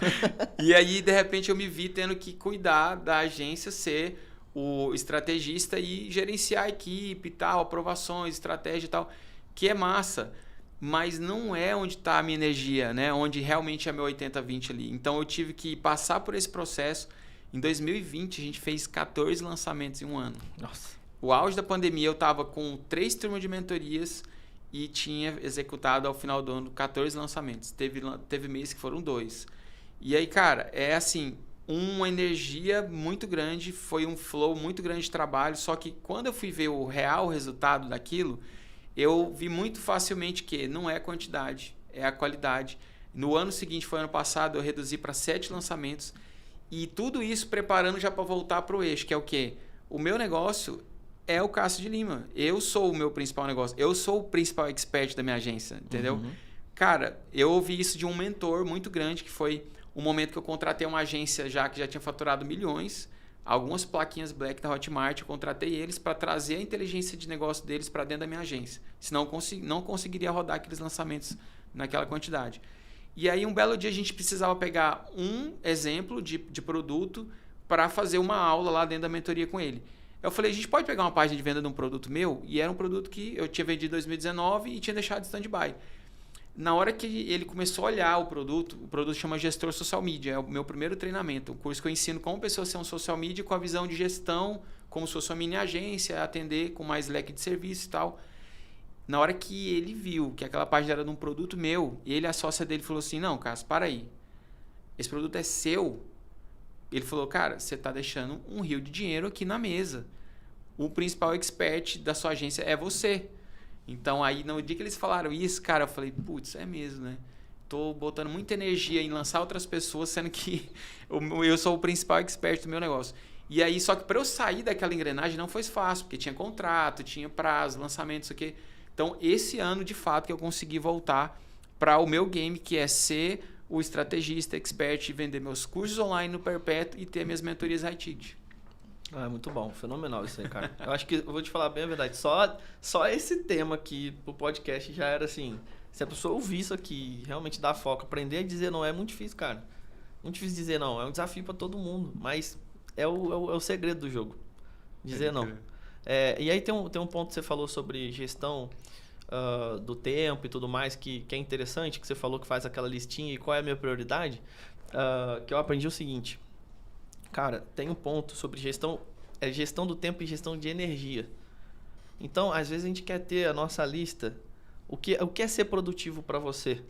E aí, de repente, eu me vi tendo que cuidar da agência, ser o estrategista e gerenciar a equipe e tal, aprovações, estratégia e tal, que é massa, mas não é onde está a minha energia, né? Onde realmente é meu 80-20 ali. Então, eu tive que passar por esse processo. Em 2020, a gente fez 14 lançamentos em um ano. Nossa. O auge da pandemia, eu estava com 3 turmas de mentorias e tinha executado ao final do ano 14 lançamentos. Teve mês que foram 2. E aí, cara, é assim, uma energia muito grande, foi um flow muito grande de trabalho, só que quando eu fui ver o real resultado daquilo, eu vi muito facilmente que não é a quantidade, é a qualidade. No ano seguinte, foi ano passado, eu reduzi para 7 lançamentos e tudo isso preparando já para voltar para o eixo, que é o quê? O meu negócio é o Cássio de Lima. Eu sou o meu principal negócio. Eu sou o principal expert da minha agência, entendeu? Uhum. Cara, eu ouvi isso de um mentor muito grande, que foi o momento que eu contratei uma agência que já tinha faturado milhões, algumas plaquinhas black da Hotmart, eu contratei eles para trazer a inteligência de negócio deles para dentro da minha agência. Senão não conseguiria rodar aqueles lançamentos naquela quantidade. E aí, um belo dia, a gente precisava pegar um exemplo de produto para fazer uma aula lá dentro da mentoria com ele. Eu falei, a gente pode pegar uma página de venda de um produto meu? E era um produto que eu tinha vendido em 2019 e tinha deixado de stand-by. Na hora que ele começou a olhar o produto chama Gestor Social Media, é o meu primeiro treinamento, o curso que eu ensino como pessoa ser um social media com a visão de gestão, como se fosse uma mini agência, atender com mais leque de serviço e tal. Na hora que ele viu que aquela página era de um produto meu, ele, a sócia dele, falou assim, não, Cássio, para aí, esse produto é seu. Ele falou, cara, você está deixando um rio de dinheiro aqui na mesa. O principal expert da sua agência é você. Então, aí, no dia que eles falaram isso, cara, eu falei, putz, é mesmo, né? Tô botando muita energia em lançar outras pessoas, sendo que eu sou o principal expert do meu negócio. E aí, só que para eu sair daquela engrenagem não foi fácil, porque tinha contrato, tinha prazo, lançamento, isso aqui. Então, esse ano, de fato, que eu consegui voltar para o meu game, que é ser o estrategista, expert, vender meus cursos online no Perpétuo e ter minhas mentorias high ticket. Ah, muito bom, fenomenal isso aí, cara. Eu acho que, eu vou te falar bem a verdade, só esse tema aqui pro podcast já era assim, se a pessoa ouvir isso aqui, realmente dar foco, aprender a dizer não é muito difícil, cara. Muito difícil dizer não, é um desafio para todo mundo, mas é o segredo do jogo, dizer não. E aí tem um ponto que você falou sobre gestão do tempo e tudo mais, que é interessante, que você falou que faz aquela listinha e qual é a minha prioridade, que eu aprendi o seguinte, cara, tem um ponto sobre gestão do tempo e gestão de energia. Então, às vezes a gente quer ter a nossa lista O que é ser produtivo para você?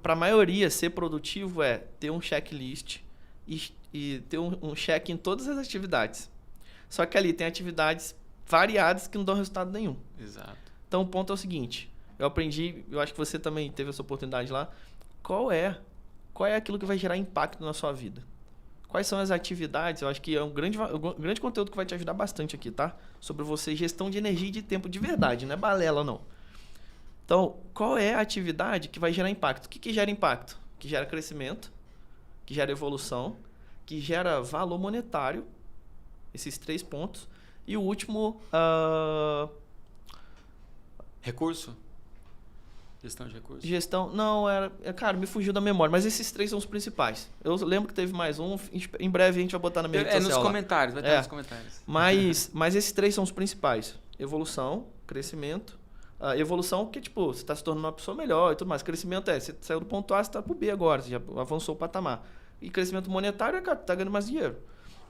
Para a maioria, ser produtivo é ter um checklist e ter um check em todas as atividades. Só que ali tem atividades variadas que não dão resultado nenhum. Exato. Então, o ponto é o seguinte. Eu aprendi, eu acho que você também teve essa oportunidade lá. Qual é aquilo que vai gerar impacto na sua vida? Quais são as atividades? Eu acho que é um grande conteúdo que vai te ajudar bastante aqui, tá? Sobre você, gestão de energia e de tempo de verdade, não é balela, não. Então, qual é a atividade que vai gerar impacto? O que gera impacto? Que gera crescimento, que gera evolução, que gera valor monetário, esses 3 pontos. E o último... Recurso? Gestão de recursos? Cara, me fugiu da memória, mas esses 3 são os principais. Eu lembro que teve mais um, em breve a gente vai botar na minha rede social. Nos comentários, vai estar nos comentários. Mas esses 3 são os principais. Evolução, crescimento. Evolução, que tipo, você está se tornando uma pessoa melhor e tudo mais. Crescimento você saiu do ponto A, você está pro B agora, você já avançou o patamar. E crescimento monetário, cara, tá ganhando mais dinheiro.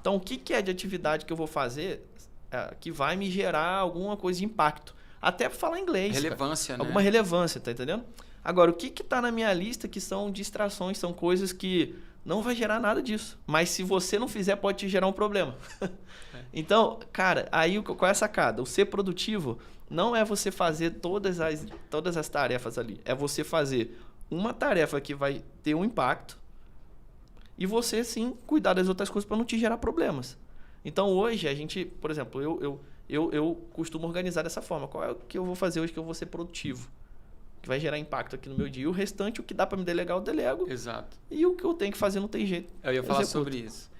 Então, o que é de atividade que eu vou fazer que vai me gerar alguma coisa de impacto? Até para falar inglês. Relevância, cara. Né? Alguma relevância, tá entendendo? Agora, o que tá na minha lista que são distrações, são coisas que não vai gerar nada disso. Mas se você não fizer, pode te gerar um problema. Então, cara, aí qual é a sacada? O ser produtivo não é você fazer todas as tarefas ali. É você fazer uma tarefa que vai ter um impacto e você, sim, cuidar das outras coisas para não te gerar problemas. Então, hoje, a gente, por exemplo, eu costumo organizar dessa forma. Qual é o que eu vou fazer hoje que eu vou ser produtivo? Que vai gerar impacto aqui no meu dia. E o restante, o que dá para me delegar, eu delego. Exato. E o que eu tenho que fazer não tem jeito. Eu ia falar sobre isso.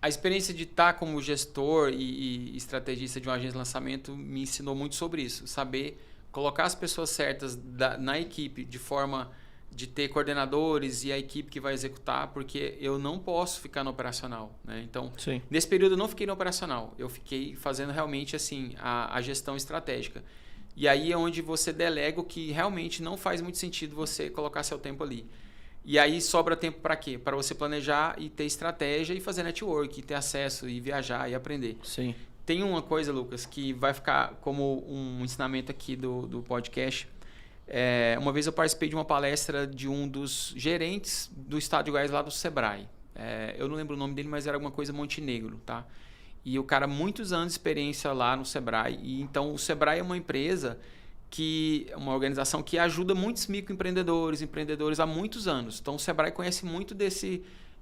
A experiência de estar como gestor e estrategista de uma agência de lançamento me ensinou muito sobre isso. Saber colocar as pessoas certas na equipe de forma de ter coordenadores e a equipe que vai executar, porque eu não posso ficar no operacional, né? Então, sim, nesse período eu não fiquei no operacional, eu fiquei fazendo realmente assim a gestão estratégica. E aí é onde você delega o que realmente não faz muito sentido você colocar seu tempo ali. E aí sobra tempo para quê? Para você planejar e ter estratégia e fazer network, e ter acesso e viajar e aprender. Sim. Tem uma coisa, Lucas, que vai ficar como um ensinamento aqui do podcast. Uma vez eu participei de uma palestra de um dos gerentes do estado de Goiás lá do Sebrae. Eu não lembro o nome dele, mas era alguma coisa Montenegro, tá? E o cara, muitos anos de experiência lá no Sebrae. E então o Sebrae é uma empresa uma organização que ajuda muitos microempreendedores, empreendedores há muitos anos. Então o Sebrae conhece muito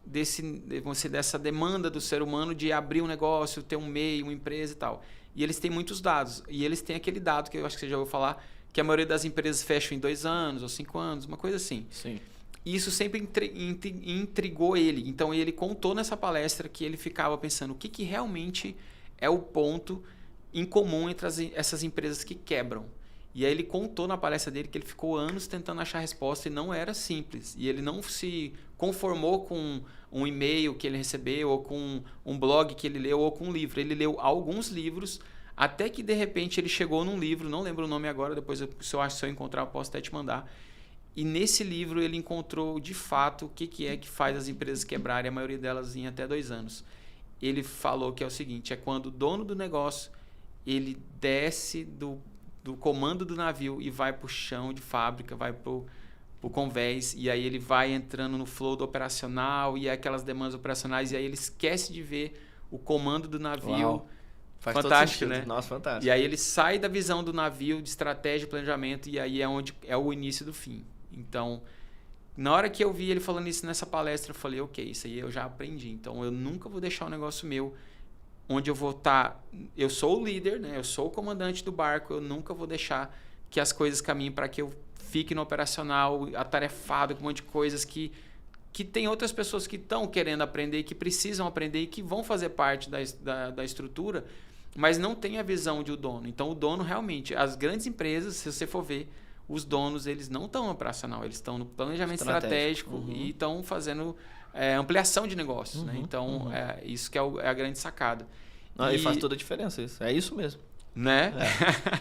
dessa demanda do ser humano de abrir um negócio, ter um MEI, uma empresa e tal. E eles têm muitos dados. E eles têm aquele dado que eu acho que você já ouviu falar, que a maioria das empresas fecham em 2 anos ou 5 anos, uma coisa assim. Sim. E isso sempre intrigou ele. Então ele contou nessa palestra que ele ficava pensando o que realmente é o ponto em comum entre essas empresas que quebram. E aí ele contou na palestra dele que ele ficou anos tentando achar a resposta e não era simples. E ele não se conformou com um e-mail que ele recebeu, ou com um blog que ele leu, ou com um livro. Ele leu alguns livros, até que de repente ele chegou num livro, não lembro o nome agora, depois se eu encontrar eu posso até te mandar. E nesse livro ele encontrou de fato o que é que faz as empresas quebrarem, a maioria delas em até 2 anos. Ele falou que é o seguinte, é quando o dono do negócio ele desce do comando do navio e vai para o chão de fábrica, vai para o convés, e aí ele vai entrando no flow do operacional e aquelas demandas operacionais, e aí ele esquece de ver o comando do navio. Uau. Faz fantástico, né? Nossa, fantástico. E aí ele sai da visão do navio, de estratégia, planejamento, e aí é onde é o início do fim. Então, na hora que eu vi ele falando isso nessa palestra, eu falei, ok, isso aí eu já aprendi. Então, eu nunca vou deixar um negócio meu onde eu vou estar... Eu sou o líder, né? Eu sou o comandante do barco, eu nunca vou deixar que as coisas caminhem para que eu fique no operacional, atarefado com um monte de coisas que tem outras pessoas que estão querendo aprender, que precisam aprender e que vão fazer parte da estrutura, mas não tem a visão de o dono. Então, o dono realmente... As grandes empresas, se você for ver, os donos, eles não estão no operacional, eles estão no planejamento estratégico e estão fazendo ampliação de negócios. Né? Então, isso que é a grande sacada. E faz toda a diferença isso. É isso mesmo. Né?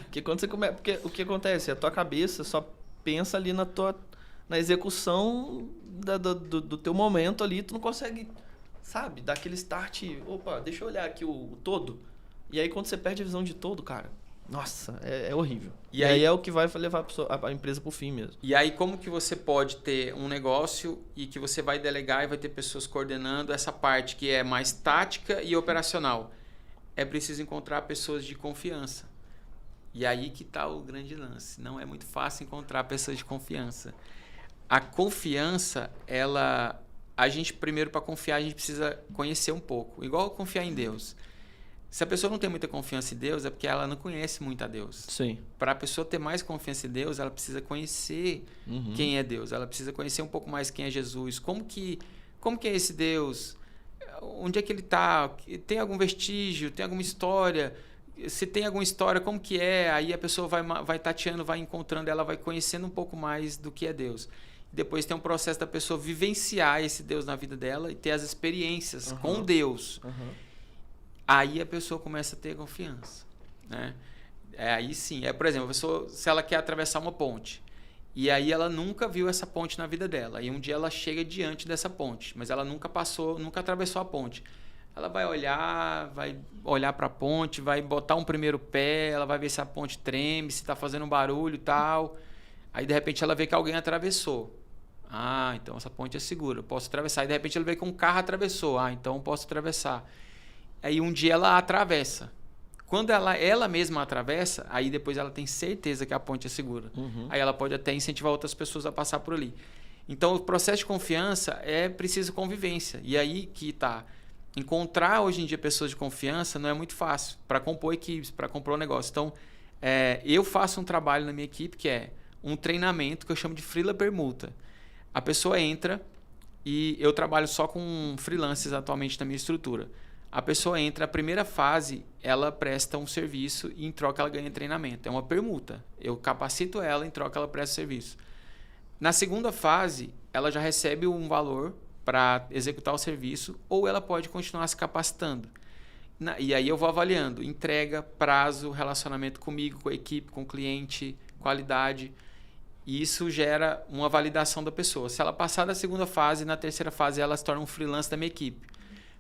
Porque quando você porque o que acontece? A tua cabeça só pensa ali na execução do teu momento ali, tu não consegue, sabe, dar aquele start, opa, deixa eu olhar aqui o todo. E aí quando você perde a visão de todo, cara, Nossa, é horrível. E aí é o que vai levar a empresa pro fim mesmo. E aí como que você pode ter um negócio e que você vai delegar e vai ter pessoas coordenando essa parte que é mais tática e operacional? É preciso encontrar pessoas de confiança. E aí que está o grande lance. Não é muito fácil encontrar pessoas de confiança. A confiança, a gente primeiro, para confiar, a gente precisa conhecer um pouco. Igual confiar em Deus. Se a pessoa não tem muita confiança em Deus, é porque ela não conhece muito a Deus. Sim. Para a pessoa ter mais confiança em Deus, ela precisa conhecer quem é Deus. Ela precisa conhecer um pouco mais quem é Jesus. Como que é esse Deus? Onde é que ele está? Tem algum vestígio? Tem alguma história? Se tem alguma história, como que é? Aí a pessoa vai tateando, vai encontrando, ela vai conhecendo um pouco mais do que é Deus. Depois tem um processo da pessoa vivenciar esse Deus na vida dela e ter as experiências com Deus. Aí a pessoa começa a ter confiança, né? Aí sim. Por exemplo, a pessoa, se ela quer atravessar uma ponte, e aí ela nunca viu essa ponte na vida dela, e um dia ela chega diante dessa ponte, mas ela nunca atravessou a ponte. Ela vai olhar para a ponte, vai botar um primeiro pé, ela vai ver se a ponte treme, se está fazendo um barulho e tal. Aí, de repente, ela vê que alguém atravessou. Ah, então essa ponte é segura, eu posso atravessar. Aí, de repente, ela vê que um carro atravessou. Ah, então eu posso atravessar. Aí um dia ela atravessa. Quando ela mesma atravessa, aí depois ela tem certeza que a ponte é segura. Aí ela pode até incentivar outras pessoas a passar por ali. Então o processo de confiança é preciso convivência. E aí que está. Encontrar hoje em dia pessoas de confiança não é muito fácil para compor equipes, para compor um negócio. Então eu faço um trabalho na minha equipe que é um treinamento que eu chamo de freela permuta. A pessoa entra e eu trabalho só com freelancers atualmente na minha estrutura. A pessoa entra, a primeira fase, ela presta um serviço e em troca ela ganha treinamento. É uma permuta. Eu capacito ela, em troca ela presta serviço. Na segunda fase, ela já recebe um valor para executar o serviço ou ela pode continuar se capacitando. E aí eu vou avaliando entrega, prazo, relacionamento comigo, com a equipe, com o cliente, qualidade. E isso gera uma validação da pessoa. Se ela passar da segunda fase, na terceira fase ela se torna um freelance da minha equipe.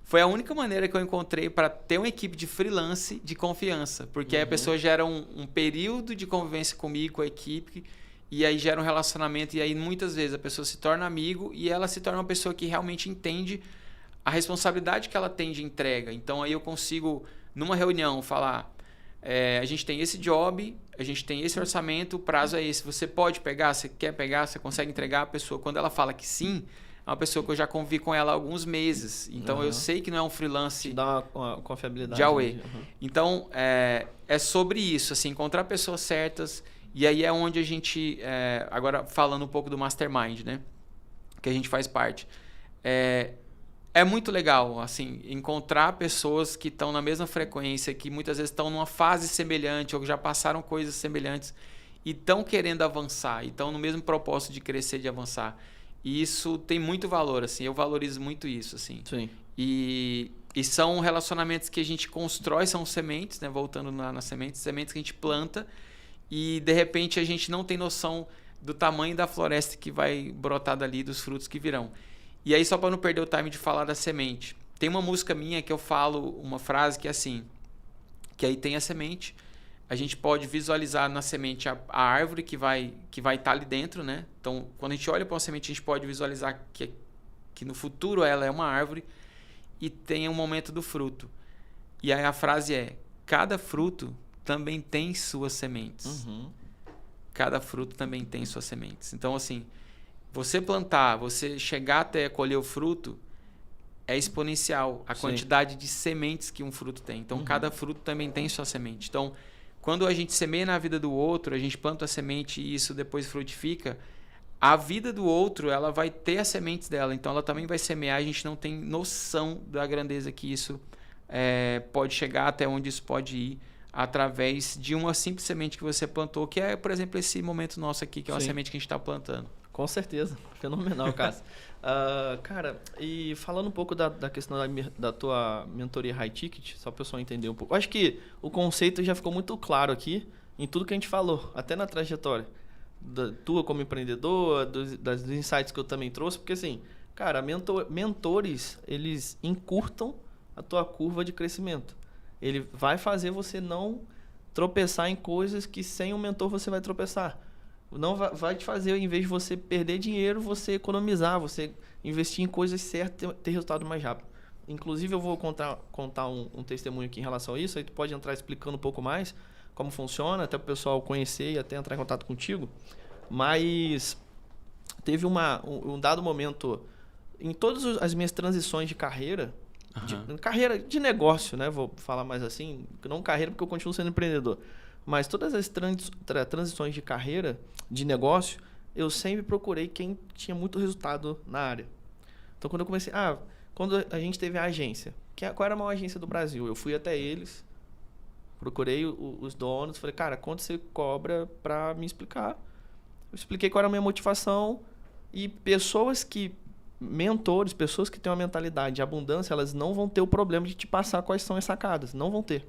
Foi a única maneira que eu encontrei para ter uma equipe de freelance de confiança. Porque aí a pessoa gera um período de convivência comigo, com a equipe, e aí gera um relacionamento. E aí muitas vezes a pessoa se torna amigo e ela se torna uma pessoa que realmente entende a responsabilidade que ela tem de entrega. Então aí eu consigo, numa reunião, falar... a gente tem esse job, a gente tem esse orçamento, o prazo é esse. Você pode pegar, você quer pegar, você consegue entregar. A pessoa, quando ela fala que sim... É uma pessoa que eu já convivi com ela há alguns meses. Então, eu sei que não é um freelance... Dá uma confiabilidade. De Away. Então, é sobre isso. Assim, encontrar pessoas certas. E aí é onde a gente... agora, falando um pouco do Mastermind, né? Que a gente faz parte. É muito legal, assim, encontrar pessoas que estão na mesma frequência, que muitas vezes estão numa fase semelhante ou que já passaram coisas semelhantes e estão querendo avançar. E estão no mesmo propósito de crescer, de avançar. E isso tem muito valor, assim, eu valorizo muito isso, assim. Sim. E são relacionamentos que a gente constrói, são sementes, né? Voltando nas sementes que a gente planta e, de repente, a gente não tem noção do tamanho da floresta que vai brotar dali, dos frutos que virão. E aí, só para não perder o time de falar da semente, tem uma música minha que eu falo uma frase que é assim, que aí tem a semente, a gente pode visualizar na semente a árvore que vai estar ali dentro, né? Então, quando a gente olha para uma semente, a gente pode visualizar que no futuro ela é uma árvore e tem um momento do fruto. E aí a frase é: cada fruto também tem suas sementes. Cada fruto também tem suas sementes. Então, assim, você plantar, você chegar até colher o fruto, é exponencial a quantidade de sementes que um fruto tem. Então, cada fruto também tem sua semente. Então, quando a gente semeia na vida do outro, a gente planta a semente e isso depois frutifica, a vida do outro, ela vai ter as sementes dela. Então, ela também vai semear. A gente não tem noção da grandeza que isso pode chegar, até onde isso pode ir, através de uma simples semente que você plantou, que é, por exemplo, esse momento nosso aqui, que é uma semente que a gente está plantando. Com certeza. Fenomenal, Cássio. Cara, e falando um pouco da questão da tua mentoria high ticket, só para o pessoal entender um pouco. Eu acho que o conceito já ficou muito claro aqui em tudo que a gente falou, até na trajetória da tua como empreendedor, dos insights que eu também trouxe, porque assim, cara, mentores, eles encurtam a tua curva de crescimento. Ele vai fazer você não tropeçar em coisas que sem um mentor você vai tropeçar. Não vai te fazer, em vez de você perder dinheiro, você economizar, você investir em coisas certas, ter resultado mais rápido. Inclusive, eu vou contar um testemunho aqui em relação a isso, aí tu pode entrar explicando um pouco mais como funciona, até para o pessoal conhecer e até entrar em contato contigo. Mas teve um dado momento, em todas as minhas transições de carreira, carreira de negócio, né? Vou falar mais assim, não carreira porque eu continuo sendo empreendedor, mas todas as transições de carreira, de negócio, eu sempre procurei quem tinha muito resultado na área. Então, quando eu comecei... quando a gente teve a agência, qual era a maior agência do Brasil? Eu fui até eles, procurei os donos, falei, cara, quanto você cobra para me explicar? Eu expliquei qual era a minha motivação e mentores, pessoas que têm uma mentalidade de abundância, elas não vão ter o problema de te passar quais são as sacadas, não vão ter.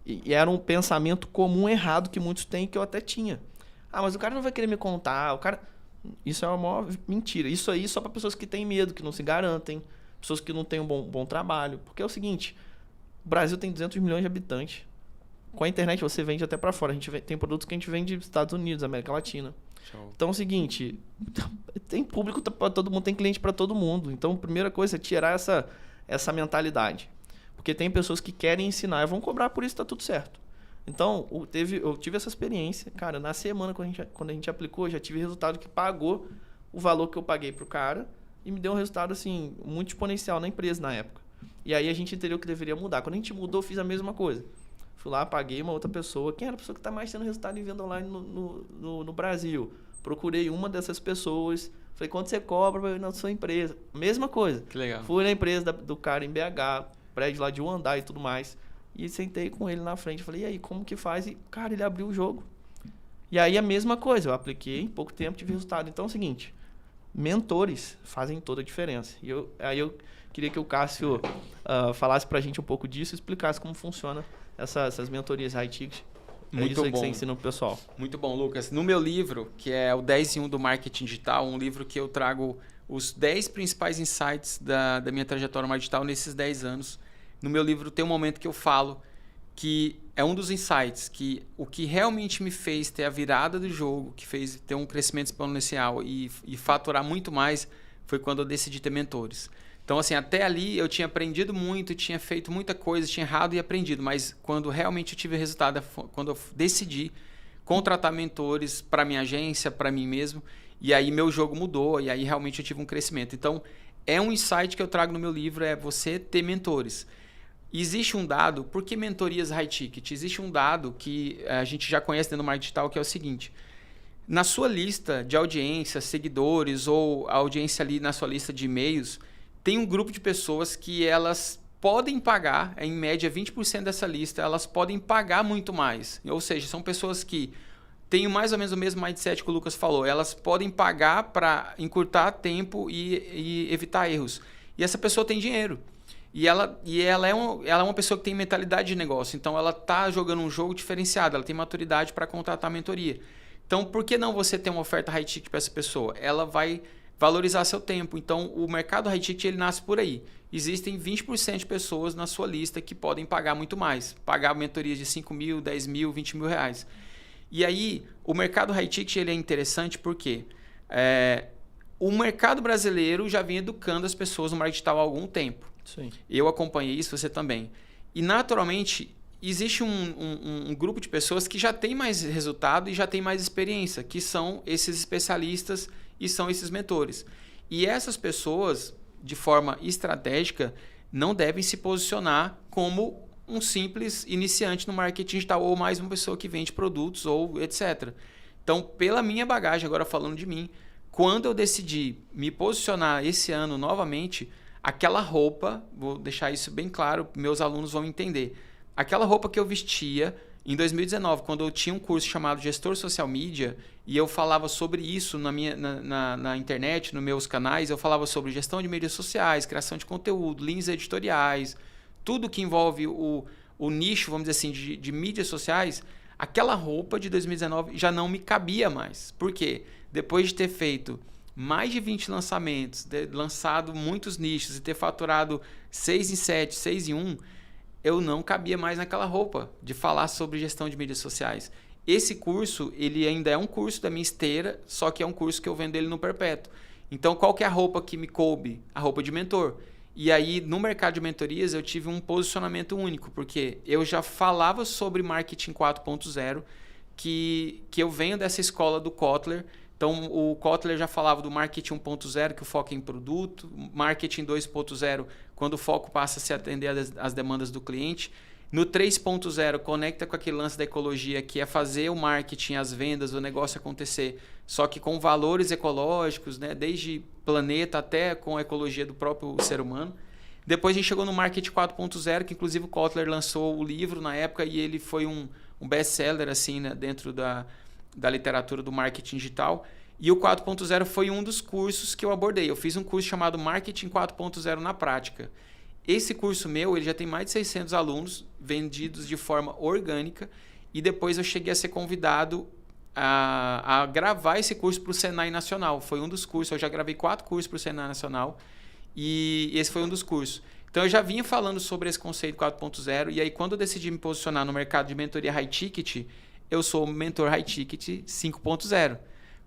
E era um pensamento comum errado que muitos têm, que eu até tinha. Mas o cara não vai querer me contar, Isso é uma maior mentira. Isso aí só para pessoas que têm medo, que não se garantem, pessoas que não têm um bom trabalho. Porque é o seguinte, o Brasil tem 200 milhões de habitantes. Com a internet você vende até para fora. Tem produtos que a gente vende dos Estados Unidos, América Latina. Show. Então é o seguinte, tem público para todo mundo, tem cliente para todo mundo. Então a primeira coisa é tirar essa mentalidade. Porque tem pessoas que querem ensinar e vão cobrar por isso, tá tudo certo. Então, eu tive essa experiência. Cara, na semana, quando a gente aplicou, eu já tive resultado que pagou o valor que eu paguei pro cara e me deu um resultado, assim, muito exponencial na empresa na época. E aí a gente entendeu que deveria mudar. Quando a gente mudou, eu fiz a mesma coisa. Fui lá, paguei uma outra pessoa. Quem era a pessoa que está mais tendo resultado em venda online no Brasil? Procurei uma dessas pessoas. Falei, quanto você cobra para ir na sua empresa? Mesma coisa. Que legal. Fui na empresa do cara em BH, prédio lá de um andar e tudo mais. E sentei com ele na frente. Falei, e aí, como que faz? E, cara, ele abriu o jogo. E aí, a mesma coisa. Eu apliquei, em pouco tempo tive resultado. Então, é o seguinte, mentores fazem toda a diferença. E aí eu queria que o Cássio falasse pra gente um pouco disso, explicasse como funciona essas mentorias high ticket. Muito isso aí bom. Que você ensina pro pessoal. Muito bom, Lucas. No meu livro, que é o 10 em 1 do Marketing Digital, um livro que eu trago os 10 principais insights da minha trajetória no marketing digital nesses 10 anos. No meu livro tem um momento que eu falo que é um dos insights, que o que realmente me fez ter a virada do jogo, que fez ter um crescimento exponencial e faturar muito mais, foi quando eu decidi ter mentores. Então, assim, até ali eu tinha aprendido muito, tinha feito muita coisa, tinha errado e aprendido, mas quando realmente eu tive resultado, quando eu decidi contratar mentores para minha agência, para mim mesmo, e aí meu jogo mudou, e aí realmente eu tive um crescimento. Então, é um insight que eu trago no meu livro, é você ter mentores. Existe um dado, por que mentorias high ticket? Existe um dado que a gente já conhece dentro do marketing digital, que é o seguinte: na sua lista de audiência, seguidores ou a audiência ali na sua lista de e-mails, tem um grupo de pessoas que elas podem pagar, em média 20% dessa lista, elas podem pagar muito mais. Ou seja, são pessoas que têm mais ou menos o mesmo mindset que o Lucas falou. Elas podem pagar para encurtar tempo e evitar erros. E essa pessoa tem dinheiro. E ela é uma pessoa que tem mentalidade de negócio. Então, ela está jogando um jogo diferenciado. Ela tem maturidade para contratar a mentoria. Então, por que não você ter uma oferta high ticket para essa pessoa? Ela vai valorizar seu tempo. Então, o mercado high ticket ele nasce por aí. Existem 20% de pessoas na sua lista que podem pagar muito mais. Pagar mentorias de 5 mil, 10 mil, 20 mil reais. E aí, o mercado high ticket ele é interessante porque o mercado brasileiro já vem educando as pessoas no marketing digital há algum tempo. Sim. Eu acompanhei isso, você também. E, naturalmente, existe um grupo de pessoas que já tem mais resultado e já tem mais experiência, que são esses especialistas e são esses mentores. E essas pessoas, de forma estratégica, não devem se posicionar como um simples iniciante no marketing digital ou mais uma pessoa que vende produtos ou etc. Então, pela minha bagagem, agora falando de mim, quando eu decidi me posicionar esse ano novamente, aquela roupa, vou deixar isso bem claro, meus alunos vão entender, aquela roupa que eu vestia em 2019, quando eu tinha um curso chamado Gestor Social Media, e eu falava sobre isso na internet, nos meus canais, eu falava sobre gestão de mídias sociais, criação de conteúdo, linhas editoriais, tudo que envolve o nicho, vamos dizer assim, de mídias sociais, aquela roupa de 2019 já não me cabia mais. Por quê? Depois de ter feito mais de 20 lançamentos, ter lançado muitos nichos e ter faturado 6 em 7, 6 em 1, eu não cabia mais naquela roupa de falar sobre gestão de mídias sociais. Esse curso, ele ainda é um curso da minha esteira, só que é um curso que eu vendo ele no perpétuo. Então, qual que é a roupa que me coube? A roupa de mentor. E aí, no mercado de mentorias, eu tive um posicionamento único, porque eu já falava sobre marketing 4.0, que eu venho dessa escola do Kotler. Então, o Kotler já falava do marketing 1.0, que o foco é em produto, marketing 2.0, quando o foco passa a se atender às demandas do cliente. No 3.0, conecta com aquele lance da ecologia, que é fazer o marketing, as vendas, o negócio acontecer, só que com valores ecológicos, né? Desde planeta até com a ecologia do próprio ser humano. Depois a gente chegou no marketing 4.0, que inclusive o Kotler lançou o livro na época e ele foi um best-seller assim, né? Dentro da literatura do marketing digital. E o 4.0 foi um dos cursos que eu abordei. Eu fiz um curso chamado Marketing 4.0 na prática. Esse curso meu, ele já tem mais de 600 alunos vendidos de forma orgânica e depois eu cheguei a ser convidado a gravar esse curso para o Senai Nacional. Foi um dos cursos, eu já gravei 4 cursos para o Senai Nacional e esse foi um dos cursos. Então eu já vinha falando sobre esse conceito 4.0 e aí quando eu decidi me posicionar no mercado de mentoria high ticket, eu sou mentor high ticket 5.0.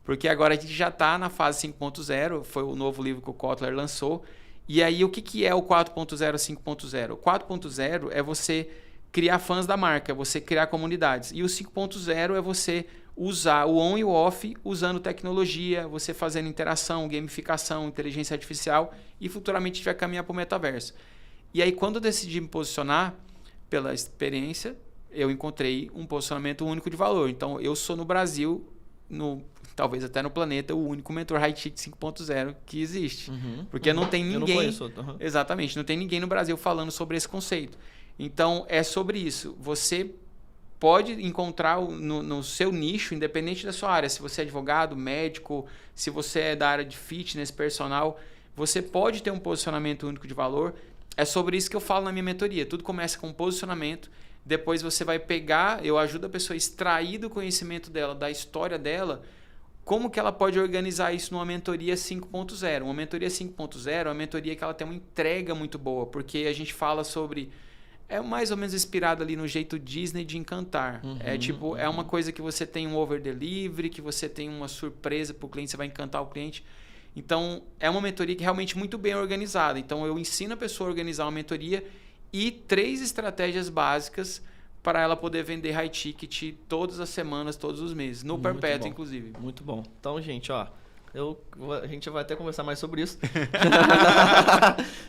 Porque agora a gente já está na fase 5.0, foi o novo livro que o Kotler lançou. E aí, o que é o 4.0 5.0? O 4.0 é você criar fãs da marca, você criar comunidades. E o 5.0 é você usar o on e o off usando tecnologia, você fazendo interação, gamificação, inteligência artificial e futuramente a gente vai caminhar para o metaverso. E aí, quando eu decidi me posicionar pela experiência, eu encontrei um posicionamento único de valor. Então, eu sou no Brasil, talvez até no planeta, o único mentor high ticket 5.0 que existe. Porque não tem ninguém... Eu não conheço. Exatamente, não tem ninguém no Brasil falando sobre esse conceito. Então, é sobre isso. Você pode encontrar no seu nicho, independente da sua área. Se você é advogado, médico, se você é da área de fitness, personal, você pode ter um posicionamento único de valor. É sobre isso que eu falo na minha mentoria. Tudo começa com um posicionamento. Depois você vai pegar, eu ajudo a pessoa a extrair do conhecimento dela, da história dela, como que ela pode organizar isso numa mentoria 5.0. Uma mentoria 5.0 é uma mentoria que ela tem uma entrega muito boa, porque a gente fala sobre... É mais ou menos inspirado ali no jeito Disney de encantar. É uma coisa que você tem um over-delivery, que você tem uma surpresa para o cliente, você vai encantar o cliente. Então, é uma mentoria que é realmente muito bem organizada. Então, eu ensino a pessoa a organizar uma mentoria e 3 estratégias básicas para ela poder vender high ticket todas as semanas, todos os meses. No perpétuo, inclusive. Muito bom. Então, gente, ó... a gente vai até conversar mais sobre isso.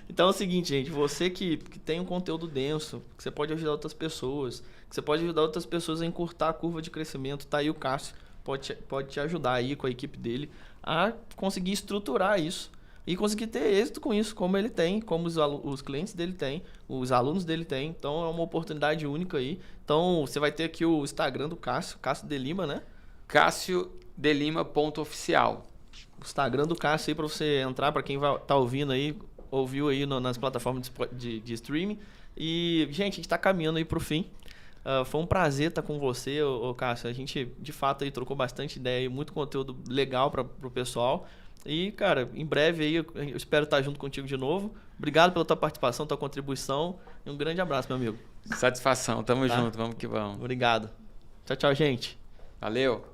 Então é o seguinte, gente. Você que tem um conteúdo denso, que você pode ajudar outras pessoas, que você pode ajudar outras pessoas a encurtar a curva de crescimento, tá aí o Cássio. Pode te ajudar aí com a equipe dele a conseguir estruturar isso e conseguir ter êxito com isso, como ele tem, como os clientes dele têm, os alunos dele têm. Então é uma oportunidade única aí. Então você vai ter aqui o Instagram do Cássio, Cássio de Lima, né? CássioDeLima.oficial. O Instagram do Cássio aí para você entrar, para quem tá ouvindo aí, ouviu aí nas plataformas de streaming. E, gente, a gente tá caminhando aí pro fim. Foi um prazer estar com você, Cássio. A gente, de fato, aí trocou bastante ideia e muito conteúdo legal pro pessoal. E, cara, em breve aí eu espero estar junto contigo de novo. Obrigado pela tua participação, tua contribuição. E um grande abraço, meu amigo. Satisfação, tamo junto, vamos que vamos. Obrigado. Tchau, tchau, gente. Valeu.